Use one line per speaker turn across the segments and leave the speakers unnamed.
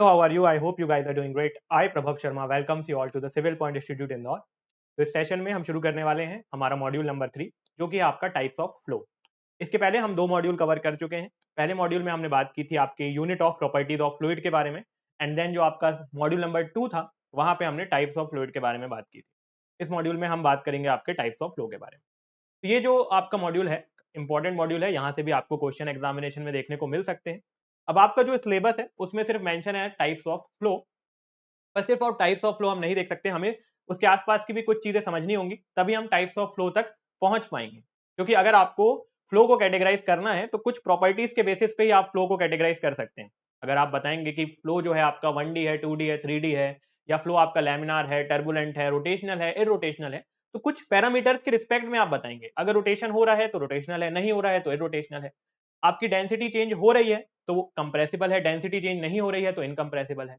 So how are you? I hope you guys are doing great. I Prabhav Sharma welcomes you all to the Civil Point Institute Indore. तो इस session में हम शुरू करने वाले हैं हमारा मॉड्यूल नंबर 3 जो कि आपका टाइप्स ऑफ फ्लो। इसके पहले हम 2 मॉड्यूल कवर कर चुके हैं। पहले मॉड्यूल में हमने बात की थी आपके unit of properties of fluid के बारे में, एंड देन जो आपका मॉड्यूल नंबर 2 था वहां पे हमने टाइप्स ऑफ फ्लूइड के बारे में बात की थी। इस मॉड्यूल में हम बात करेंगे आपके टाइप्स ऑफ फ्लो के बारे में। तो ये जो आपका मॉड्यूल है इंपॉर्टेंट मॉड्यूल है, यहाँ से भी आपको क्वेश्चन एग्जामिनेशन में देखने को मिल सकते हैं। अब आपका जो सिलेबस है उसमें सिर्फ मेंशन है टाइप्स ऑफ फ्लो, पर सिर्फ और टाइप्स ऑफ फ्लो हम नहीं देख सकते, हमें उसके आसपास की भी कुछ चीजें समझनी होंगी, तभी हम टाइप्स ऑफ फ्लो तक पहुंच पाएंगे। क्योंकि अगर आपको फ्लो को कैटेगराइज करना है तो कुछ प्रॉपर्टीज के बेसिस पे ही आप फ्लो को कैटेगराइज कर सकते हैं। अगर आप बताएंगे कि फ्लो जो है आपका 1D है, 2D है, 3D है, या फ्लो आपका लैमिनार है, टर्बुलेंट है, रोटेशनल है, इरोटेशनल है, तो कुछ पैरामीटर्स के रिस्पेक्ट में आप बताएंगे। अगर रोटेशन हो रहा है तो रोटेशनल है, नहीं हो रहा है तो इरोटेशनल है। आपकी डेंसिटी चेंज हो रही है तो वो कंप्रेसिबल है, डेंसिटी चेंज नहीं हो रही है तो इनकम्प्रेसिबल है।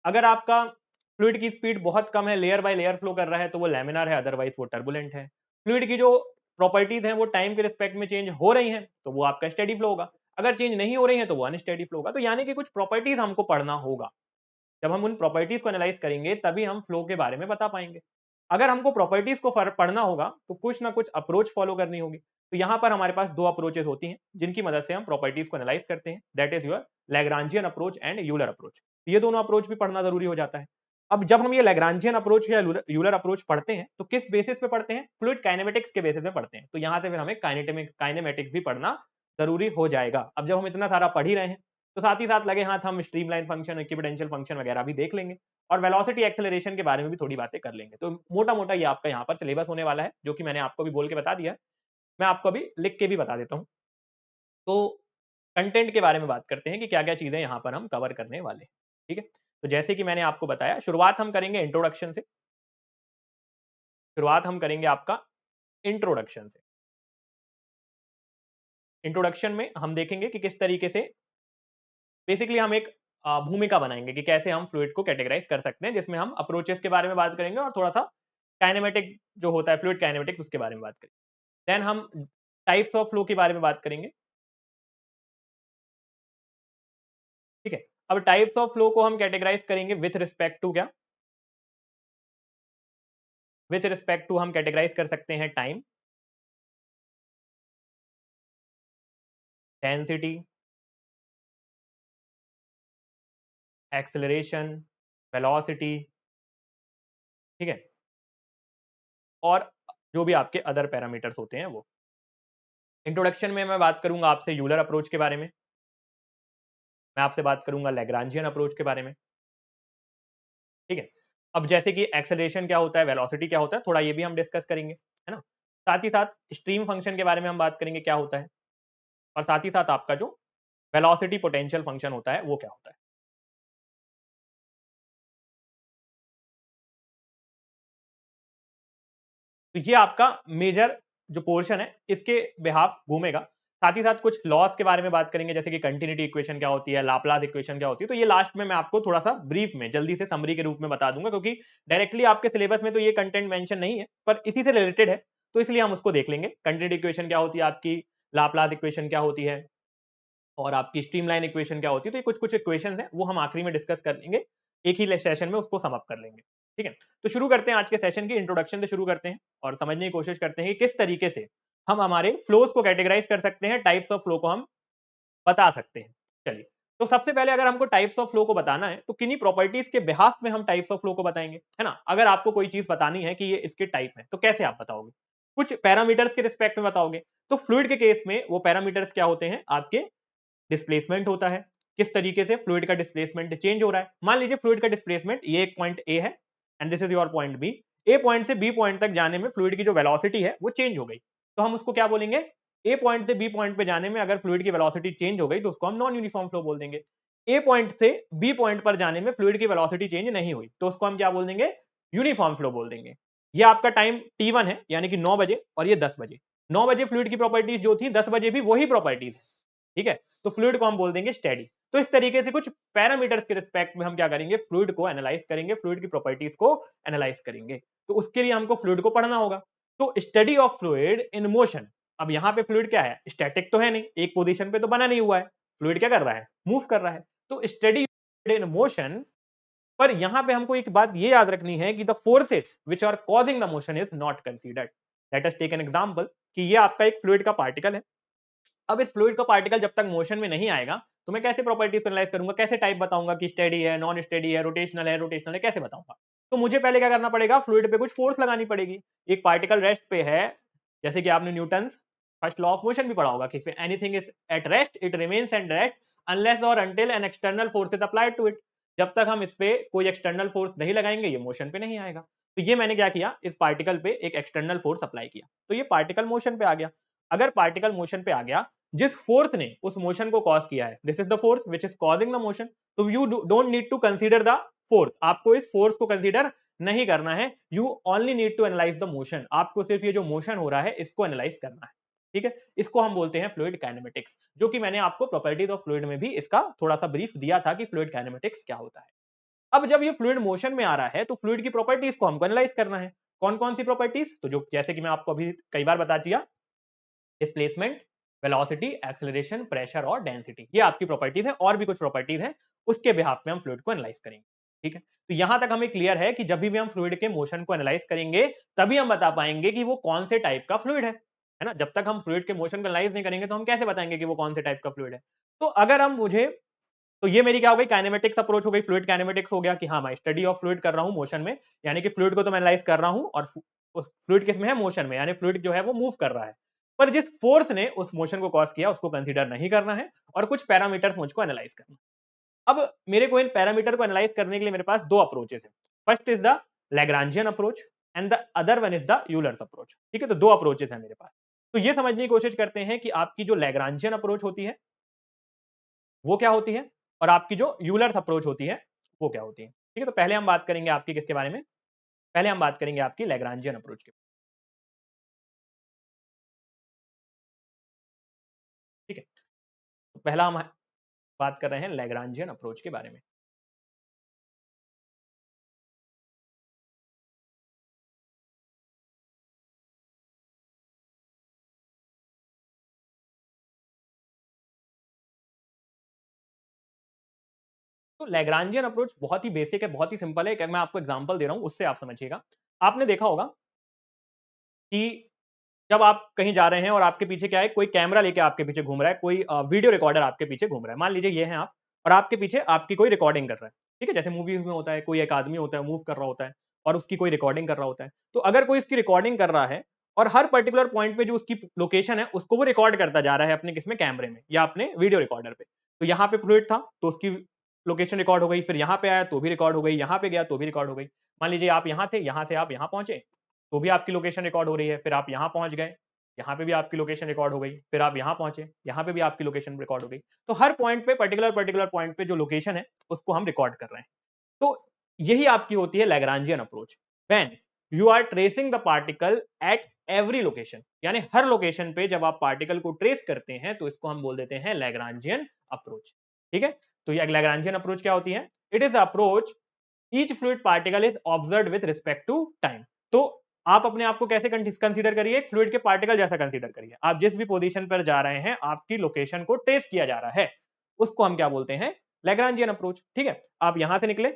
अगर आपका फ्लूइड की स्पीड बहुत कम है, लेयर बाय लेयर फ्लो कर रहा है, तो वो लैमिनार है, अदरवाइज वो टर्बुलेंट है। फ्लूइड की जो प्रॉपर्टीज हैं वो टाइम के रिस्पेक्ट में चेंज हो रही हैं तो वो आपका स्टेडी फ्लो होगा, अगर चेंज नहीं हो रही है तो वो अनस्टेडी फ्लो होगा। तो यानी कि कुछ प्रॉपर्टीज हमको पढ़ना होगा। जब हम उन प्रॉपर्टीज को एनालाइज करेंगे तभी हम फ्लो के बारे में बता पाएंगे। अगर हमको प्रॉपर्टीज को पढ़ना होगा तो कुछ ना कुछ अप्रोच फॉलो करनी होगी। तो यहाँ पर हमारे पास 2 अप्रोचेस होती हैं जिनकी मदद से हम प्रॉपर्टीज को एनालाइज करते हैं, that is your Lagrangian approach and Euler approach. ये दोनों अप्रोच भी पढ़ना जरूरी हो जाता है। अब जब हम ये लैग्रांजियन अप्रोच या यूलर अप्रोच पढ़ते हैं तो किस बेसिस पे पढ़ते हैं? फ्लूइड काइनेमेटिक्स के बेसिस पे पढ़ते हैं। तो यहाँ से फिर हमें काइनेमेटिक्स भी पढ़ना जरूरी हो जाएगा। अब जब हम इतना सारा पढ़ ही रहे हैं तो साथ ही साथ लगे हाथ हम स्ट्रीमलाइन फंक्शन, इक्विपोटेंशियल फंक्शन वगैरह भी देख लेंगे, और वेलोसिटी एक्सेलरेशन के बारे में भी थोड़ी बातें कर लेंगे। तो मोटा मोटा ये आपका यहाँ पर सिलेबस होने वाला है, जो कि मैंने आपको भी बोल के बता दिया है। मैं आपको अभी लिख के भी बता देता हूँ। तो कंटेंट के बारे में बात करते हैं कि क्या क्या चीजें यहाँ पर हम कवर करने वाले हैं। ठीक है, तो जैसे कि मैंने आपको बताया, शुरुआत हम करेंगे इंट्रोडक्शन से। शुरुआत हम करेंगे आपका इंट्रोडक्शन से। इंट्रोडक्शन में हम देखेंगे कि किस तरीके से बेसिकली हम एक भूमिका बनाएंगे कि कैसे हम फ्लूइड को कैटेगराइज कर सकते हैं, जिसमें हम अप्रोचेस के बारे में बात करेंगे और थोड़ा सा काइनेमेटिक जो होता है, फ्लूइड काइनेमेटिक्स, उसके बारे में बात करेंगे। देन हम टाइप्स ऑफ फ्लो के बारे में बात करेंगे। ठीक है, अब टाइप्स ऑफ फ्लो को हम कैटेगराइज करेंगे विथ रिस्पेक्ट टू क्या? विथ रिस्पेक्ट टू हम कैटेगराइज कर सकते हैं टाइम, डेंसिटी, एक्सेलरेशन, वेलोसिटी। ठीक है, और जो भी आपके अदर पैरामीटर्स होते हैं वो। इंट्रोडक्शन में मैं बात करूंगा आपसे यूलर अप्रोच के बारे में, मैं आपसे बात करूंगा लैग्रांजियन अप्रोच के बारे में। ठीक है, अब जैसे कि एक्सेलरेशन क्या होता है, वेलोसिटी क्या होता है, थोड़ा ये भी हम डिस्कस करेंगे, है ना। साथ ही साथ स्ट्रीम फंक्शन के बारे में हम बात करेंगे क्या होता है, और साथ ही साथ आपका जो वेलोसिटी पोटेंशियल फंक्शन होता है वो क्या होता है। तो ये आपका मेजर जो पोर्शन है इसके बिहाफ घूमेगा। साथ ही साथ कुछ लॉस के बारे में बात करेंगे, जैसे कि कंटिन्यूटी इक्वेशन क्या होती है, लाप्लास इक्वेशन क्या होती है। तो ये लास्ट में मैं आपको थोड़ा सा ब्रीफ में जल्दी से समरी के रूप में बता दूंगा, क्योंकि डायरेक्टली आपके सिलेबस में तो ये कंटेंट मेंशन नहीं है, पर इसी से रिलेटेड है, तो इसलिए हम उसको देख लेंगे। कंटिन्यूटी इक्वेशन क्या होती है आपकी, लाप्लास इक्वेशन क्या होती है, और आपकी स्ट्रीमलाइन इक्वेशन क्या होती है। तो ये कुछ कुछ इक्वेशन है वो हम आखिरी में डिस्कस कर लेंगे, एक ही सेशन में उसको समअप कर लेंगे। ठीक है, तो शुरू करते हैं आज के सेशन की। इंट्रोडक्शन से शुरू करते हैं और समझने की कोशिश करते हैं कि किस तरीके से हम हमारे फ्लोज को कैटेगराइज कर सकते हैं, टाइप्स ऑफ फ्लो को हम बता सकते हैं। चलिए, तो सबसे पहले अगर हमको टाइप्स ऑफ फ्लो को बताना है तो किन्हीं प्रॉपर्टीज के बिहाफ में हम टाइप्स ऑफ फ्लो को बताएंगे, है ना। अगर आपको कोई चीज बतानी है कि ये इसके टाइप है तो कैसे आप बताओगे? कुछ पैरामीटर्स के रिस्पेक्ट में बताओगे। तो फ्लूइड के केस में वो पैरामीटर्स क्या होते हैं आपके? डिस्प्लेसमेंट होता है, किस तरीके से फ्लूइड का डिस्प्लेसमेंट चेंज हो रहा है। मान लीजिए फ्लूइड का डिस्प्लेसमेंट ये एक पॉइंट ए है and this is your point B. A point से बी पॉइंट तक जाने में फ्लूइड की जो वेलोसिटी है वो चेंज हो गई, तो हम उसको क्या बोलेंगे? ए पॉइंट से बी पॉइंट पे जाने में अगर फ्लूइड की वेलोसिटी चेंज हो गई तो उसको हम नॉन यूनिफॉर्म फ्लो बोल देंगे। ए पॉइंट से बी पॉइंट पर जाने में फ्लूइड की वेलोसिटी चेंज नहीं हुई तो उसको हम क्या बोल देंगे? यूनिफॉर्म फ्लो बोल देंगे। ये आपका टाइम T1 है, यानी कि 9 बजे, और ये 10 बजे। 9 बजे फ्लूइड की प्रॉपर्टीज जो थी 10 बजे भी वही प्रॉपर्टीज। ठीक है, तो फ्लूइड को हम बोल देंगे स्टेडी। तो इस तरीके से कुछ पैरामीटर्स के रिस्पेक्ट में हम क्या करेंगे? फ्लूइड को एनालाइज करेंगे, फ्लूइड की प्रॉपर्टीज को एनालाइज करेंगे। तो उसके लिए हमको फ्लूइड को पढ़ना होगा। तो study of fluid in motion. अब यहाँ पे फ्लूइड क्या है? स्टैटिक तो है नहीं, एक पोजीशन पे तो बना नहीं हुआ है। फ्लूइड क्या कर रहा है? मूव कर रहा है। तो स्टडी इन मोशन, पर यहां पे हमको एक बात ये याद रखनी है कि the forces which are causing the motion is not considered. Let us take an example कि ये आपका एक फ्लूइड का पार्टिकल है। अब इस फ्लूइड का पार्टिकल जब तक मोशन में नहीं आएगा तो मैं कैसे प्रॉपर्टीज को एनालाइज करूंगा, कैसे टाइप बताऊंगा कि स्टेडी है, नॉन स्टेडी है, रोटेशनल है, कैसे बताऊंगा? तो मुझे पहले क्या करना पड़ेगा, फ्लूइड पे कुछ फोर्स लगानी पड़ेगी। एक पार्टिकल रेस्ट पे है, जैसे कि आपने Newton first law of motion भी पढ़ा होगा कि anything is at rest it remains at rest unless और until an external force is applied to it. जब तक हम इस पे कोई एक्सटर्नल फोर्स नहीं लगाएंगे ये मोशन पे नहीं आएगा। तो ये मैंने क्या किया, इस पार्टिकल पे एक एक्सटर्नल फोर्स अप्लाई किया तो ये पार्टिकल मोशन पे आ गया। अगर पार्टिकल मोशन पे आ गया, जिस फोर्स ने उस मोशन को कॉज किया है, this is the force which is causing the motion, तो you don't need to consider the force, आपको इस फोर्स को कंसीडर नहीं करना है। You only need to analyse the motion, आपको सिर्फ ये जो मोशन हो रहा है इसको एनालाइज करना है। ठीक है, इसको हम बोलते हैं फ्लूइड काइनेमेटिक्स, जो कि मैंने आपको प्रॉपर्टीज ऑफ फ्लूइड में भी इसका थोड़ा सा ब्रीफ दिया था कि फ्लूइड काइनेमेटिक्स क्या होता है। अब जब ये फ्लूइड मोशन में आ रहा है तो फ्लूइड की प्रॉपर्टीज को हमको एनालाइज करना है। कौन कौन सी प्रॉपर्टीज, तो जो जैसे कि मैं आपको अभी कई बार बता दिया, डिस्प्लेसमेंट, वेलोसिटी, एक्सेलरेशन, प्रेशर और डेंसिटी, ये आपकी प्रॉपर्टीज है। और भी कुछ प्रॉपर्टीज हैं, उसके बिहाफ में हम फ्लूइड को एनालाइज करेंगे। ठीक है, तो यहां तक हमें क्लियर है कि जब भी हम फ्लूइड के मोशन को एनालाइज करेंगे तभी हम बता पाएंगे कि वो कौन से टाइप का फ्लूइड है ना। जब तक हम फ्लूइड के मोशन को एनालाइज नहीं करेंगे तो हम कैसे बताएंगे कि वो कौन से टाइप का फ्लूइड है। तो अगर हम मुझे, तो ये मेरी क्या हो गई, काइनेमेटिक्स अप्रोच हो गई, फ्लूइड काइनेमेटिक्स हो गया कि हाँ मैं स्टडी ऑफ फ्लूइड कर रहा हूं मोशन में, यानी कि फ्लूइड को तो मैं एनालाइज कर रहा हूं और उस फ्लूइड किस में है, मोशन में, यानी फ्लूइड जो है वो मूव कर रहा है। पर जिस फोर्स ने उस मोशन को कॉज किया उसको कंसीडर नहीं करना है और कुछ पैरामीटर्स मुझको एनालाइज करना। अब मेरे को इन पैरामीटर को एनालाइज करने के लिए मेरे पास दो अप्रोचेस है। First is the Lagrangian approach and the other one is the Euler's approach. ठीक है, तो दो अप्रोचेस है मेरे पास। तो ये समझने की कोशिश करते हैं कि आपकी जो लैग्रांजियन अप्रोच होती है वो क्या होती है और आपकी जो यूलर्स अप्रोच होती है वो क्या होती है। ठीक है, तो पहले हम बात करेंगे आपकी किसके बारे में, पहले हम बात करेंगे आपकी लैग्रांजियन अप्रोच के। ठीक है, तो पहला हम बात कर रहे हैं लैग्रांजियन अप्रोच के बारे में। तो लैग्रांजियन अप्रोच बहुत ही बेसिक है, बहुत ही सिंपल है। मैं आपको एग्जांपल दे रहा हूं उससे आप समझिएगा। आपने देखा होगा कि जब आप कहीं जा रहे हैं और आपके पीछे क्या है, कोई कैमरा लेके आपके पीछे घूम रहा है, कोई वीडियो रिकॉर्डर आपके पीछे घूम रहा है। मान लीजिए ये हैं आप और आपके पीछे आपकी कोई रिकॉर्डिंग कर रहा है। ठीक है, जैसे मूवीज में होता है, कोई एक आदमी होता है मूव कर रहा होता है और उसकी कोई रिकॉर्डिंग कर रहा होता है। तो अगर कोई इसकी रिकॉर्डिंग कर रहा है और हर पर्टिकुलर पॉइंट पे जो उसकी लोकेशन है उसको वो रिकॉर्ड करता जा रहा है अपने किसमें, कैमरे में या अपने वीडियो रिकॉर्डर पे। तो यहाँ पे फ्लूइड था तो उसकी लोकेशन रिकॉर्ड हो गई, फिर यहाँ पे आया तो भी रिकॉर्ड हो गई, यहाँ पे गया तो भी रिकॉर्ड हो गई। मान लीजिए आप यहाँ थे, यहाँ से आप यहाँ पहुंचे तो भी आपकी लोकेशन रिकॉर्ड हो रही है, फिर आप यहाँ पहुंच गए, यहाँ पे भी आपकी लोकेशन रिकॉर्ड हो गई, फिर आप यहाँ पहुंचे, यहाँ पे भी आपकी लोकेशन रिकॉर्ड हो गई। तो हर पॉइंट पे पर्टिकुलर पॉइंट पे जो लोकेशन है उसको हम रिकॉर्ड कर रहे हैं। तो यही आपकी होती है Lagrangian approach, when you are tracing the particle at every location, यानी हर लोकेशन पे जब आप पार्टिकल को ट्रेस करते हैं तो इसको हम बोल देते हैं लैग्रांजियन अप्रोच। ठीक है, तो ये लैग्रांजियन अप्रोच क्या होती है, it is approach each fluid particle is observed with respect to time. तो आप अपने आप को कैसे कंसीडर करिए, एक फ्लूइड के पार्टिकल जैसा कंसीडर करिए। आप जिस भी पोजीशन पर जा रहे हैं आपकी लोकेशन को ट्रेस किया जा रहा है, उसको हम क्या बोलते हैं, लैग्रांजियन अप्रोच। ठीक है, आप यहां से निकले,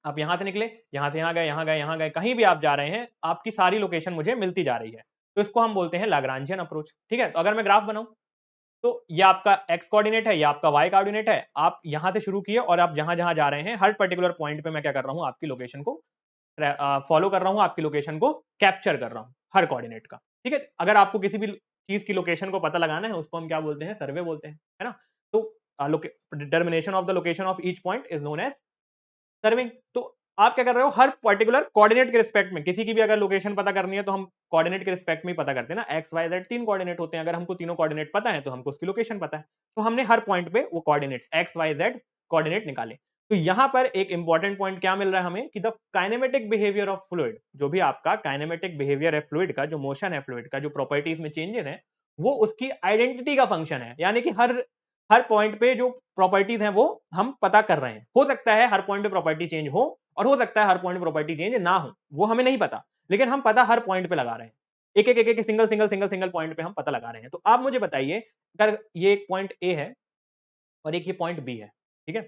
आप यहां से निकले, यहां से यहां गए, यहां गए, यहां गए, कहीं भी आप जा रहे हैं आपकी सारी लोकेशन मुझे मिलती जा रही है, तो इसको हम बोलते हैं लैग्रांजियन अप्रोच। ठीक है, तो अगर मैं ग्राफ बनाऊं तो ये आपका एक्स कोऑर्डिनेट है, ये आपका वाई कोऑर्डिनेट है। आप यहां से शुरू किए और आप जहां जहां जा रहे हैं हर पर्टिकुलर पॉइंट पे मैं क्या कर रहा हूं, आपकी लोकेशन को फॉलो कर रहा हूं, आपकी लोकेशन को कैप्चर कर रहा हूं हर कोऑर्डिनेट का। ठीक है, अगर आपको किसी भी चीज की लोकेशन को पता लगाना है उसको हम क्या बोलते हैं, सर्वे बोलते हैं, है ना। तो determination of the location of each point is known as serving. तो आप क्या कर रहे हो, हर पर्टिकुलर कोऑर्डिनेट के रिस्पेक्ट में किसी की भी अगर लोकेशन पता करनी है तो हम कोऑर्डिनेट के रिस्पेक्ट में ही पता करते हैं ना। एक्स वाई जेड तीन कोऑर्डिनेट होते हैं, अगर हमको तीनों कोऑर्डिनेट पता है तो हमको उसकी लोकेशन पता है। तो हमने हर पॉइंट पे वो coordinates X Y Z coordinate निकाले। तो यहां पर एक इंपॉर्टेंट पॉइंट क्या मिल रहा है हमें कि the kinematic behaviour of fluid, जो भी आपका काइनेमेटिक बिहेवियर है फ्लूइड का, जो मोशन है फ्लूइड का, जो प्रॉपर्टीज में चेंजेस है, वो उसकी आइडेंटिटी का फंक्शन है। यानी कि हर हर पॉइंट पे जो प्रॉपर्टीज हैं वो हम पता कर रहे हैं। हो सकता है हर पॉइंट पे प्रॉपर्टी चेंज हो और हो सकता है हर पॉइंट पे प्रॉपर्टी चेंज ना हो, वो हमें नहीं पता, लेकिन हम पता हर पॉइंट पे लगा रहे हैं। एक सिंगल पॉइंट पे हम पता लगा रहे हैं। तो आप मुझे बताइए, अगर ये एक पॉइंट ए है और एक ये पॉइंट बी है, ठीक है,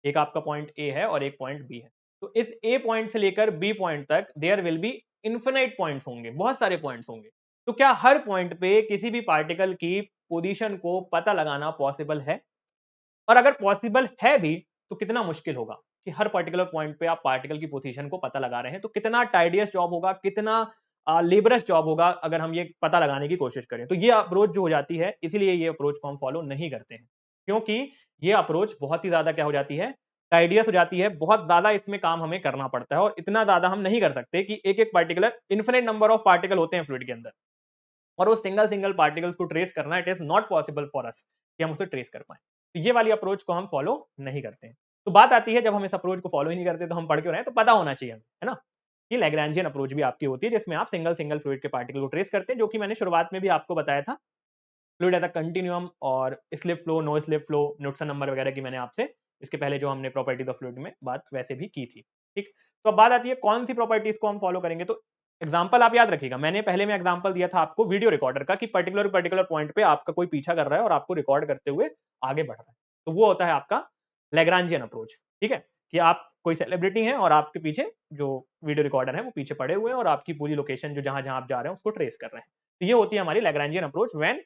एक आपका पॉइंट ए है और एक पॉइंट बी है। तो इस ए पॉइंट से लेकर बी पॉइंट तक there will be infinite points होंगे, बहुत सारे पॉइंट्स होंगे। तो क्या हर पॉइंट पे किसी भी पार्टिकल की पोजीशन को पता लगाना पॉसिबल है? और अगर पॉसिबल है भी तो कितना मुश्किल होगा कि हर पर्टिकुलर पॉइंट पे आप पार्टिकल की पोजीशन को पता लगा रहे हैं? तो कितना टाइडियस जॉब होगा, कितना लेबरस जॉब होगा अगर हम ये पता लगाने की कोशिश करें। तो ये अप्रोच जो हो जाती है, इसीलिए ये अप्रोच को हम फॉलो नहीं करते हैं, क्योंकि ये अप्रोच बहुत ही ज्यादा क्या हो जाती है, टाइडियस हो जाती है। बहुत ज्यादा इसमें काम हमें करना पड़ता है और इतना ज्यादा हम नहीं कर सकते कि एक एक particular infinite number of particle होते हैं फ्लूइड के अंदर और वो सिंगल सिंगल पार्टिकल्स को ट्रेस करना, it is not possible for us कि हम उसे ट्रेस कर पाए। तो ये वाली अप्रोच को हम फॉलो नहीं करते हैं। तो बात आती है, जब हम इस अप्रोच को फॉलो ही नहीं करते तो हम पढ़ क्यों रहे हैं? तो पता होना चाहिए हमें, है ना? ये लैग्रैन्जियन अप्रोच भी आपकी होती है जिसमें आप सिंगल सिंगल फ्लूइड के पार्टिकल को ट्रेस करते हैं, जो कि मैंने शुरुआत में भी आपको बताया था। फ्लूइड एज अ कंटिन्यूअम और slip flow, no slip flow, Newton number वगैरह की मैंने आपसे इसके पहले जो हमने प्रॉपर्टीज ऑफ फ्लूइड में बात वैसे भी की थी। ठीक, तो अब बात आती है कौन सी प्रॉपर्टीज को हम फॉलो करेंगे। तो एग्जाम्पल आप याद रखिएगा, मैंने पहले में एग्जाम्पल दिया था आपको वीडियो रिकॉर्डर का कि पर्टिकुलर पर्टिकुलर पॉइंट पे आपका कोई पीछा कर रहा है और आपको रिकॉर्ड करते हुए आगे बढ़ रहा है। तो वो होता है आपका लैग्रांजियन अप्रोच। ठीक है, कि आप कोई सेलिब्रिटी हैं और आपके पीछे जो वीडियो रिकॉर्डर है वो पीछे पड़े हुए हैं और आपकी पूरी लोकेशन जो जहां जहां आप जा रहे हैं उसको ट्रेस कर रहे हैं। तो ये होती है हमारी Lagrangian approach when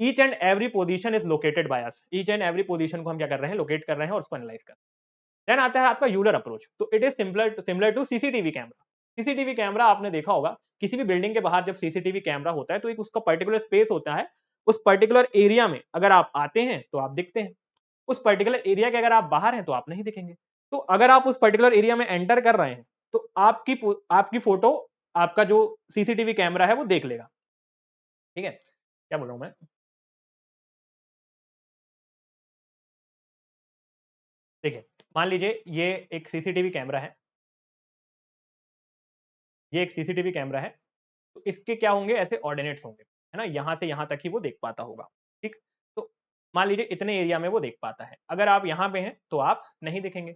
each and every position is located by us. Each and every position को हम क्या कर रहे हैं, लोकेट कर रहे हैं और उसको एनालाइज कर रहे हैं। देन आता है आपका यूलर अप्रोच। तो it is similar to CCTV camera. CCTV camera आपने देखा होगा, किसी भी बिल्डिंग के बाहर जब सीसीटीवी कैमरा होता है तो एक उसका पर्टिकुलर स्पेस होता है। उस पर्टिकुलर एरिया में अगर आप आते हैं तो आप दिखते हैं, उस पर्टिकुलर एरिया के अगर आप बाहर हैं तो आप नहीं दिखेंगे। तो अगर आप उस पर्टिकुलर एरिया में एंटर कर रहे हैं तो आपकी फोटो आपका जो सीसीटीवी कैमरा है वो देख लेगा। ठीक है, क्या बोल रहा हूं मैं? देखिए, मान लीजिए ये एक सीसीटीवी कैमरा है, ये एक सीसीटीवी कैमरा है। तो इसके क्या होंगे, ऐसे ऑर्डिनेट्स होंगे, है ना? यहां से यहां तक ही वो देख पाता होगा। ठीक, तो मान लीजिए इतने एरिया में वो देख पाता है। अगर आप यहां पे हैं तो आप नहीं दिखेंगे,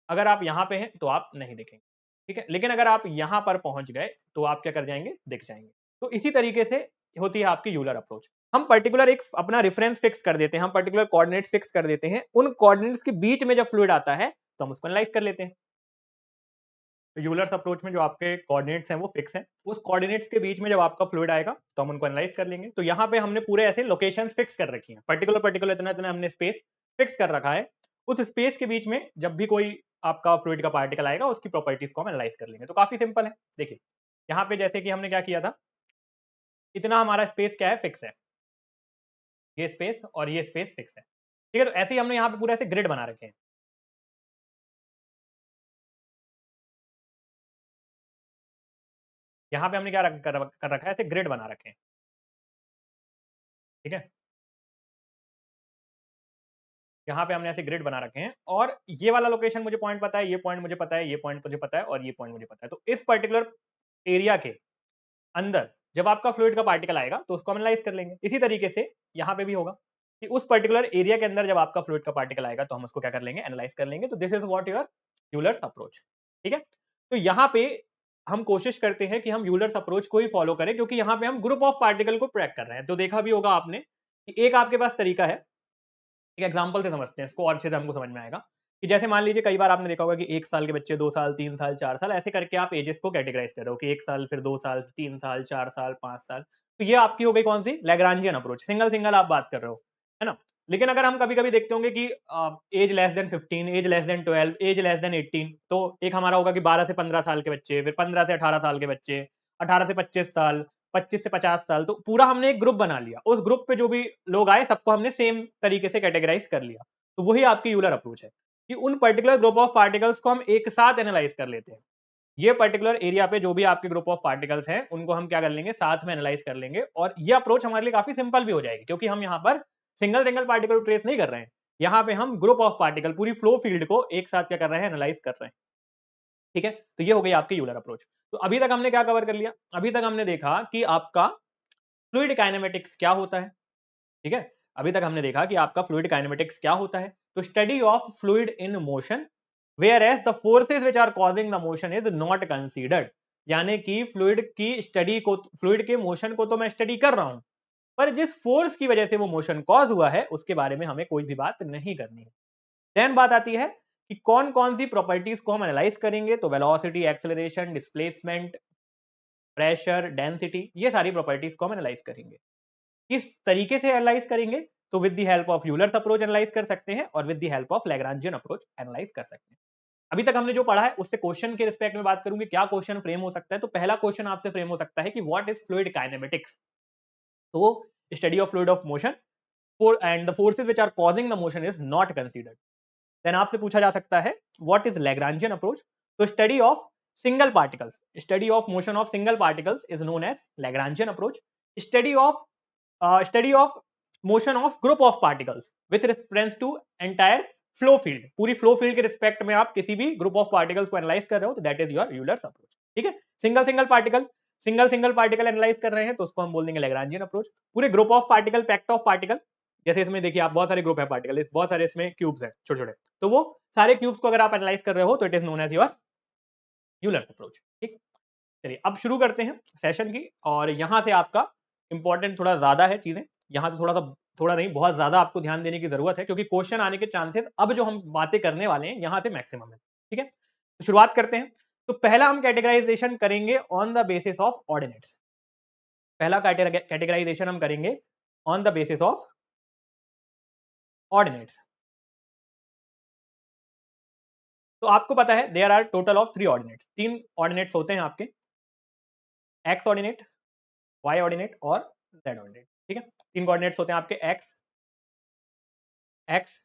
अगर आप यहां पे हैं तो आप नहीं दिखेंगे। ठीक है, लेकिन अगर आप यहां पर पहुंच गए तो आप क्या कर जाएंगे, दिख जाएंगे। तो इसी तरीके से होती है आपकी यूलर अप्रोच। हम पर्टिकुलर एक अपना रेफरेंस फिक्स कर देते हैं, हम पर्टिकुलर कोऑर्डिनेट्स फिक्स कर देते हैं। उन कोऑर्डिनेट्स के बीच में जब फ्लूइड आता है तो हम उसको एनालाइज कर लेते हैं। तो यूलर्स अप्रोच में जो आपके कोऑर्डिनेट्स हैं वो फिक्स हैं। उस कोऑर्डिनेट्स के बीच में जब आपका फ्लूइड आएगा तो हम उनको एनालाइज कर लेंगे। तो यहाँ पे हमने पूरे ऐसे लोकेशंस फिक्स कर रखी हैं, पर्टिकुलर पर्टिकुलर इतना इतना हमने स्पेस फिक्स कर रखा है। उस स्पेस के बीच में जब भी कोई आपका फ्लूइड का पार्टिकल आएगा उसकी प्रॉपर्टीज को हम एनालाइज कर लेंगे। तो काफी सिंपल है। देखिए, यहाँ पे जैसे कि हमने क्या किया था, इतना हमारा स्पेस क्या है, फिक्स है। ये स्पेस और ये स्पेस फिक्स है। ठीक है, तो ऐसे ही हमने यहाँ पे पूरे ऐसे ग्रिड बना रखे हैं। यहाँ पे हमने क्या कर रखा है, ऐसे ग्रिड बना रखे हैं। ठीक है, यहाँ पे हमने ऐसे ग्रिड बना रखे हैं और ये वाला लोकेशन मुझे पॉइंट पता है, ये पॉइंट मुझे पता है, ये पॉइंट मुझे पता है और ये पॉइंट मुझे पता है। तो इस पर्टिकुलर एरिया के अंदर जब आपका फ्लूइड का पार्टिकल आएगा तो उसको हम एनालाइज कर लेंगे। इसी तरीके से यहाँ पे भी होगा कि उस पर्टिकुलर एरिया के अंदर जब आपका फ्लूइड का पार्टिकल आएगा तो हम उसको क्या कर लेंगे, एनालाइज कर लेंगे। तो this is what your Euler's approach. ठीक है, तो यहाँ पे हम कोशिश करते हैं कि हम यूलर्स अप्रोच को ही फॉलो करें, क्योंकि यहाँ पे हम ग्रुप ऑफ पार्टिकल को ट्रैक कर रहे हैं। तो देखा भी होगा आपने कि एक आपके पास तरीका है, एक एग्जांपल से समझते हैं इसको और अच्छे से हमको समझ में आएगा। कि जैसे मान लीजिए कई बार आपने देखा होगा कि 1 साल के बच्चे, 2 साल, 3 साल, 4 साल ऐसे करके आप एजेस को कैटेगराइज कर रहे हो कि 1 साल, फिर 2 साल, 3 साल, 4 साल, 5 साल। तो ये आपकी हो गई कौन सी, लैग्रांजियन अप्रोच, सिंगल सिंगल आप बात कर रहे हो, है ना? लेकिन अगर हम कभी-कभी देखते होंगे कि age less than 15, age less than 12, age less than 18, तो एक हमारा होगा कि 12 से 15 साल के बच्चे, फिर 15 से 18 साल के बच्चे, 18 से 25 साल, 25 से 50 साल। तो पूरा हमने एक ग्रुप बना लिया, उस ग्रुप पे जो भी लोग आए सबको हमने सेम तरीके से कैटेगराइज कर लिया। तो वही आपकी यूलर अप्रोच है कि उन पर्टिकुलर ग्रुप ऑफ पार्टिकल्स को हम एक साथ एनालाइज कर लेते हैं। ये पर्टिकुलर एरिया पे जो भी आपके ग्रुप ऑफ पार्टिकल्स हैं उनको हम क्या कर लेंगे, साथ में एनालाइज कर लेंगे। और ये अप्रोच हमारे लिए काफी सिंपल भी हो जाएगी, क्योंकि हम यहाँ पर सिंगल सिंगल पार्टिकल ट्रेस नहीं कर रहे हैं, यहाँ पे हम ग्रुप ऑफ पार्टिकल, पूरी फ्लो फील्ड को एक साथ क्या कर रहे हैं, एनालाइज कर रहे हैं। ठीक है, तो ये हो गई आपकी यूलर अप्रोच। तो अभी तक हमने क्या कवर कर लिया, अभी तक हमने देखा कि आपका फ्लूइड काइनेमेटिक्स क्या होता है। ठीक है, अभी तक हमने देखा कि आपका फ्लूइड काइनेमेटिक्स क्या होता है। तो study of fluid in motion where as the forces which are causing the motion is not considered. यानी कि फ्लूइड की स्टडी को, फ्लूइड के मोशन को तो मैं स्टडी कर रहा हूं, पर जिस फोर्स की वजह से वो मोशन कॉज हुआ है उसके बारे में हमें कोई भी बात नहीं करनी है। देन बात आती है कि कौन कौन सी प्रॉपर्टीज को हम एनालाइज करेंगे, तो velocity, acceleration, displacement, pressure, density, ये सारी प्रॉपर्टीज को हम एनालाइज करेंगे। किस तरीके से एनालाइज करेंगे, तो with the help of Euler's approach analyse कर सकते हैं और with the help of Lagrangian approach analyse कर सकते हैं। अभी तक हमने जो पढ़ा है उससे क्वेश्चन के रिस्पेक्ट में बात करूंगी, क्या क्वेश्चन फ्रेम हो सकता है। तो पहला क्वेश्चन आपसे फ्रेम हो सकता है कि व्हाट इज फ्लूइड काइनेमेटिक्स, तो study of fluid of motion and the forces which are causing the motion is not considered. Then आपसे पूछा जा सकता है व्हाट इज लैग्रांजियन अप्रोच, तो study of single particles, study of motion of single particles is known as Lagrangian approach. Study of motion of group of particles with reference to entire flow field, पूरी flow field के respect में आप किसी भी group of particles को analyse कर रहे हो, तो that is your Euler's approach. ठीक है, सिंगल पार्टिकल एनालाइज कर रहे हैं तो उसको हम बोल देंगे लैग्रांजियन अप्रोच। पूरे group of particle, pact of particle, जैसे इसमें देखिए आप बहुत सारे ग्रुप है पार्टिकल, बहुत सारे इसमें क्यूब्स हैं छोटे छोटे, तो वो सारे क्यूब्स को अगर आप एनालाइज कर रहे हो तो it is known as your Euler's approach. ठीक, चलिए अब शुरू करते हैं सेशन की, और यहां से आपका इंपॉर्टेंट थोड़ा ज्यादा है चीजें, यहां से थोड़ा नहीं बहुत ज्यादा आपको ध्यान देने की जरूरत है, क्योंकि क्वेश्चन आने के चांसेस अब जो हम बातें करने वाले हैं यहां से मैक्सिमम है। ठीक है, तो शुरुआत करते हैं। तो पहला हम कैटेगराइजेशन करेंगे on the basis of ordinates. पहला कैटेगराइजेशन हम करेंगे on the basis of ordinates. तो आपको पता है there are total of 3 ordinates, 3 ordinates होते हैं आपके, एक्स ऑर्डिनेट, वाई ऑर्डिनेट और जेड ऑर्डिनेट। ठीक है, 3 कोऑर्डिनेट्स होते हैं आपके एक्स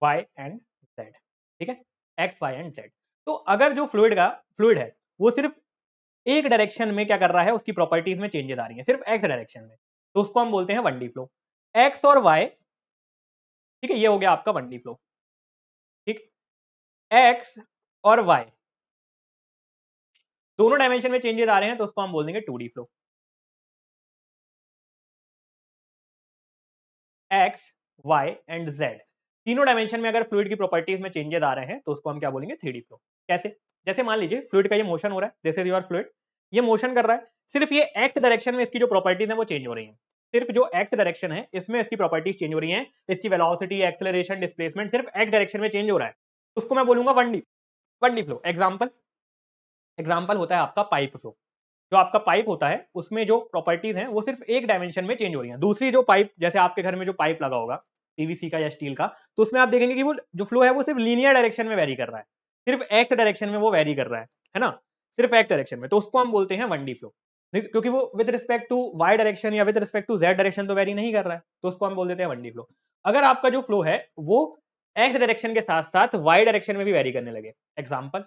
वाई एंड जेड। ठीक है, एक्स वाई एंड जेड। तो अगर जो फ्लूइड है वो सिर्फ एक डायरेक्शन में क्या कर रहा है, उसकी प्रॉपर्टीज में चेंजेस आ रही हैं सिर्फ एक्स डायरेक्शन में, तो उसको हम बोलते हैं 1D फ्लो। एक्स और वाई, ठीक है, ये हो गया आपका 1D फ्लो। ठीक, एक्स और वाई दोनों डायमेंशन में चेंजेस आ रहे हैं तो उसको हम बोल देंगे 2D flow. X Y and Z तीनों डायमेंशन में अगर फ्लूइड की प्रॉपर्टीज में चेंजेस आ रहे हैं तो उसको हम क्या बोलेंगे 3D फ्लो। कैसे, जैसे मान लीजिए फ्लूइड का ये मोशन हो रहा है, दिस इज योर फ्लूइड, ये मोशन कर रहा है, सिर्फ ये एक्स डायरेक्शन में इसकी जो प्रॉपर्टीज है वो चेंज हो रही है, सिर्फ जो एक्स डायरेक्शन है इसमें इसकी प्रॉपर्टीज चेंज हो रही है, इसकी वेलोसिटी, एक्सेलरेशन, डिस्प्लेसमेंट सिर्फ एक्स डायरेक्शन में चेंज हो रहा है, उसको मैं बोलूंगा 1D फ्लो। एग्जाम्पल होता है आपका पाइप फ्लो। जो आपका पाइप होता है उसमें जो प्रॉपर्टीज हैं वो सिर्फ एक डायमेंशन में चेंज हो रही हैं। दूसरी जो पाइप, जैसे आपके घर में जो पाइप लगा होगा पीवीसी का या स्टील का, तो उसमें आप देखेंगे कि वो जो फ्लो है वो सिर्फ लीनियर डायरेक्शन में वेरी कर रहा है, सिर्फ एक्स डायरेक्शन में वो वेरी कर रहा है ना, सिर्फ एक्स डायरेक्शन में, तो उसको हम बोलते हैं 1D फ्लो। क्योंकि वो with respect to Y direction या with respect to Z direction तो वेरी नहीं कर रहा है, तो उसको हम बोल देते हैं 1D फ्लो। अगर आपका जो फ्लो है वो एक्स डायरेक्शन के साथ साथ वाई डायरेक्शन में भी वेरी करने लगे, एग्जाम्पल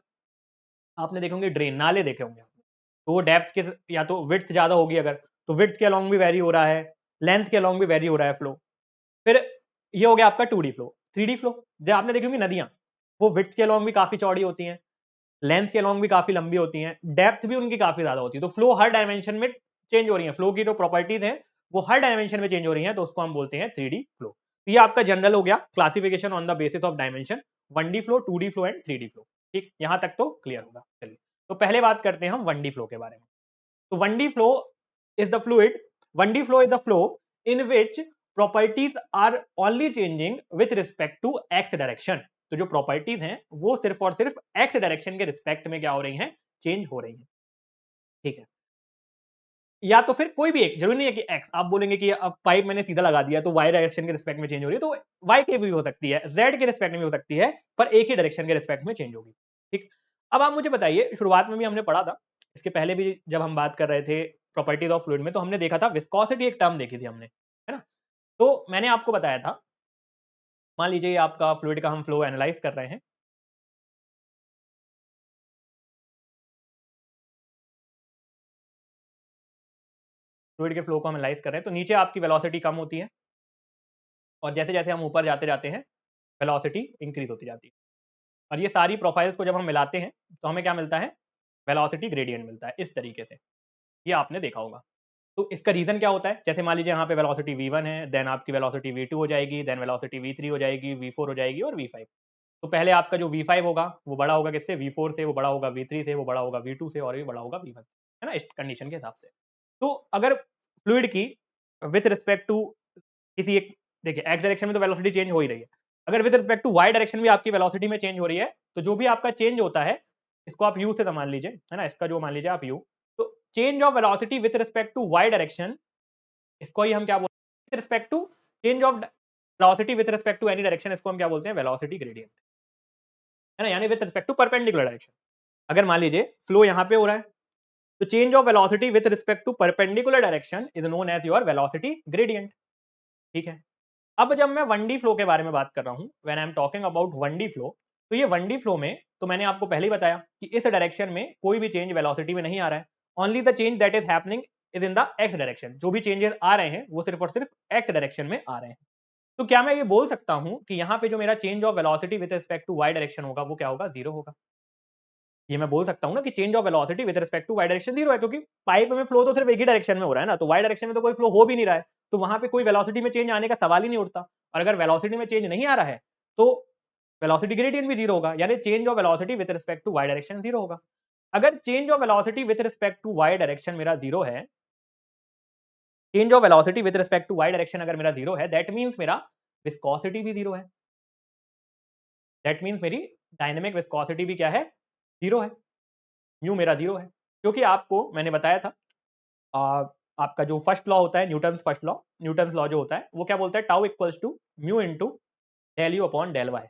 आपने देखे होंगे ड्रेन, नाले देखे होंगे, तो वो डेप्थ के या तो विड्थ ज्यादा होगी अगर, तो विड्थ के अलॉन्ग भी वेरी हो रहा है, लेंथ के अलॉन्ग भी वेरी हो रहा है फ्लो। फिर ये हो गया आपका 2D फ्लो। 3D फ्लो, जब आपने देखी होंगी नदियां, वो विड्थ के अलॉन्ग भी काफी चौड़ी होती हैं, लेंथ के अलॉन्ग भी काफी लंबी होती हैं, डेप्थ भी उनकी काफी ज्यादा होती है, तो फ्लो हर डायमेंशन में चेंज हो रही है, फ्लो की जो प्रॉपर्टीज है वो हर डायमेंशन में चेंज हो रही है, तो उसको हम बोलते हैं 3D फ्लो। तो ये आपका जनरल हो गया classification on the basis of dimension, 1D flow, 2D flow and 3D flow. ठीक, यहां तक तो क्लियर होगा। चलिए, तो पहले बात करते हैं हम 1D फ्लो के बारे में। तो 1D flow is the fluid. 1D flow is the flow in which properties are only changing with respect to x direction. तो जो प्रॉपर्टीज हैं वो सिर्फ और सिर्फ x डायरेक्शन के रिस्पेक्ट में क्या हो रही हैं, चेंज हो रही हैं। ठीक है, या तो फिर कोई भी एक, जरूरी नहीं है कि x, आप बोलेंगे कि अब पाइप मैंने सीधा लगा दिया तो y डायरेक्शन के रिस्पेक्ट में चेंज हो रही है, तो y के भी हो सकती है, z के रिस्पेक्ट में भी हो सकती है, पर एक ही डायरेक्शन के रिस्पेक्ट में चेंज होगी। ठीक, अब आप मुझे बताइए, शुरुआत में भी हमने पढ़ा था, इसके पहले भी जब हम बात कर रहे थे प्रॉपर्टीज ऑफ फ्लूइड में, तो हमने देखा था विस्कोसिटी, एक टर्म देखी थी हमने, है ना। तो मैंने आपको बताया था, मान लीजिए आपका फ्लूइड का हम फ्लो एनालाइज कर रहे हैं, फ्लूइड के फ्लो को हम एनालाइज कर रहे हैं, तो नीचे आपकी वेलोसिटी कम होती है और जैसे जैसे हम ऊपर जाते जाते हैं वेलोसिटी इंक्रीज होती जाती है, और ये सारी प्रोफाइल्स को जब हम मिलाते हैं तो हमें क्या मिलता है, वेलोसिटी ग्रेडियंट मिलता है इस तरीके से, ये आपने देखा होगा। तो इसका रीजन क्या होता है, जैसे मान लीजिए यहाँ पे वेलोसिटी v1 है, देन आपकी वेलोसिटी v2 हो जाएगी, देन वेलोसिटी v3 हो जाएगी, v4 हो जाएगी और v5। तो पहले आपका जो v5 होगा वो बड़ा होगा किससे, v4 से, वो बड़ा होगा v3 से, वो बड़ा होगा v2 से और भी बड़ा होगा v1 से, है ना, इस कंडीशन के हिसाब से। तो अगर फ्लूइड की विथ रिस्पेक्ट टू किसी एक, देखिए एक्स डायरेक्शन में तो वेलोसिटी चेंज हो ही रही है, अगर with respect to Y direction भी आपकी वेलोसिटी में चेंज हो रही है, तो जो भी आपका चेंज होता है, इसको आप यू से मान लीजिए, है ना, इसका जो मान लीजिए आप यू, तो change of velocity with respect to Y direction, इसको ही हम क्या बोलते हैं, with respect to change of velocity with respect to any direction, इसको हम क्या बोलते हैं, वेलोसिटी ग्रेडियंट, है ना, यानी with respect to perpendicular direction. अगर मान लीजिए फ्लो यहाँ पे हो रहा है, तो change of velocity with respect to perpendicular direction is known as your velocity gradient. ठीक है, अब जब मैं 1D फ्लो के बारे में बात कर रहा हूं, when I am talking about 1D flow, तो ये 1D फ्लो में तो मैंने आपको पहले ही बताया कि इस डायरेक्शन में कोई भी चेंज वेलोसिटी में नहीं आ रहा है, only the change that is happening is in the x direction. जो भी चेंजेस आ रहे हैं वो सिर्फ और सिर्फ एक्स डायरेक्शन में आ रहे हैं। तो क्या मैं ये बोल सकता हूं कि यहाँ पे जो मेरा change of velocity with respect to Y direction होगा वो क्या होगा, जीरो होगा। ये मैं बोल सकता हूँ ना कि change of velocity with respect to Y direction zero है, क्योंकि पाइप में फ्लो तो सिर्फ एक ही डायरेक्शन में हो रहा है ना, तो वाई डायरेक्शन में तो कोई फ्लो हो भी नहीं रहा है, तो वहां पे कोई वेलोसिटी में चेंज आने का सवाल ही नहीं उठता। और अगर वेलोसिटी में चेंज नहीं आ रहा है तो वेलोसिटी ग्रेडियंट भी जीरो होगा, यानी change of velocity with respect to Y direction zero होगा। अगर change of velocity with respect to Y direction मेरा जीरो है, change of velocity with respect to Y direction अगर मेरा जीरो है, दैट मींस मेरा विस्कोसिटी भी जीरो है। दैट मींस मेरी डायनेमिक विस्कोसिटी भी क्या है, जीरो है। म्यू मेरा जीरो है, क्योंकि आपको मैंने बताया था आपका जो फर्स्ट लॉ होता है, Newton first law, Newton law जो होता है वो क्या बोलता है, tau equals to mu into del you upon del y.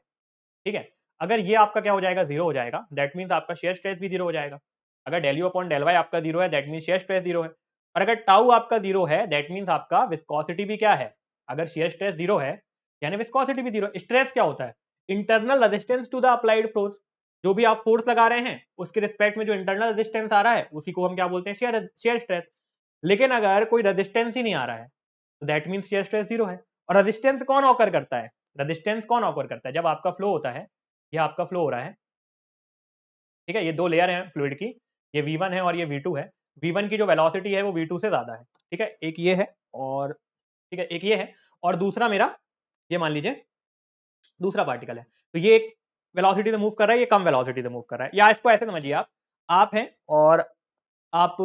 ठीक है, अगर ये आपका क्या हो जाएगा, जीरो हो जाएगा, दैट मींस आपका शेयर स्ट्रेस भी जीरो हो जाएगा। अगर del you upon del y आपका जीरो है, that means shear stress zero है। और अगर टाउ आपका जीरो है, दैट मींस आपका विस्कोसिटी भी क्या है, अगर शेयर स्ट्रेस जीरो है यानी विस्कोसिटी भी जीरो। स्ट्रेस क्या होता है, internal resistance to the applied force. जो भी आप फोर्स लगा रहे हैं उसके रिस्पेक्ट में जो इंटरनल रेजिस्टेंस आ रहा है उसी को हम क्या बोलते हैं, शेयर स्ट्रेस। लेकिन अगर कोई रेजिस्टेंस ही नहीं आ रहा है तो that means shear stress zero है। और रेजिस्टेंस कौन ऑकर करता है, रेजिस्टेंस कौन ऑकर करता है, जब आपका फ्लो होता है, ये आपका फ्लो हो रहा है, ठीक है, ये दो लेयर हैं फ्लूइड की, ये V1 है और ये V2 है। V1 की जो वेलोसिटी है वो V2 से ज्यादा है, ठीक है, एक ये है और ठीक है, एक ये है और दूसरा मेरा ये मान लीजिए दूसरा पार्टिकल है। तो ये एक वेलोसिटी से मूव कर रहा है, ये कम वेलोसिटी से मूव कर रहा है। या इसको ऐसे समझिए, आप हैं और आप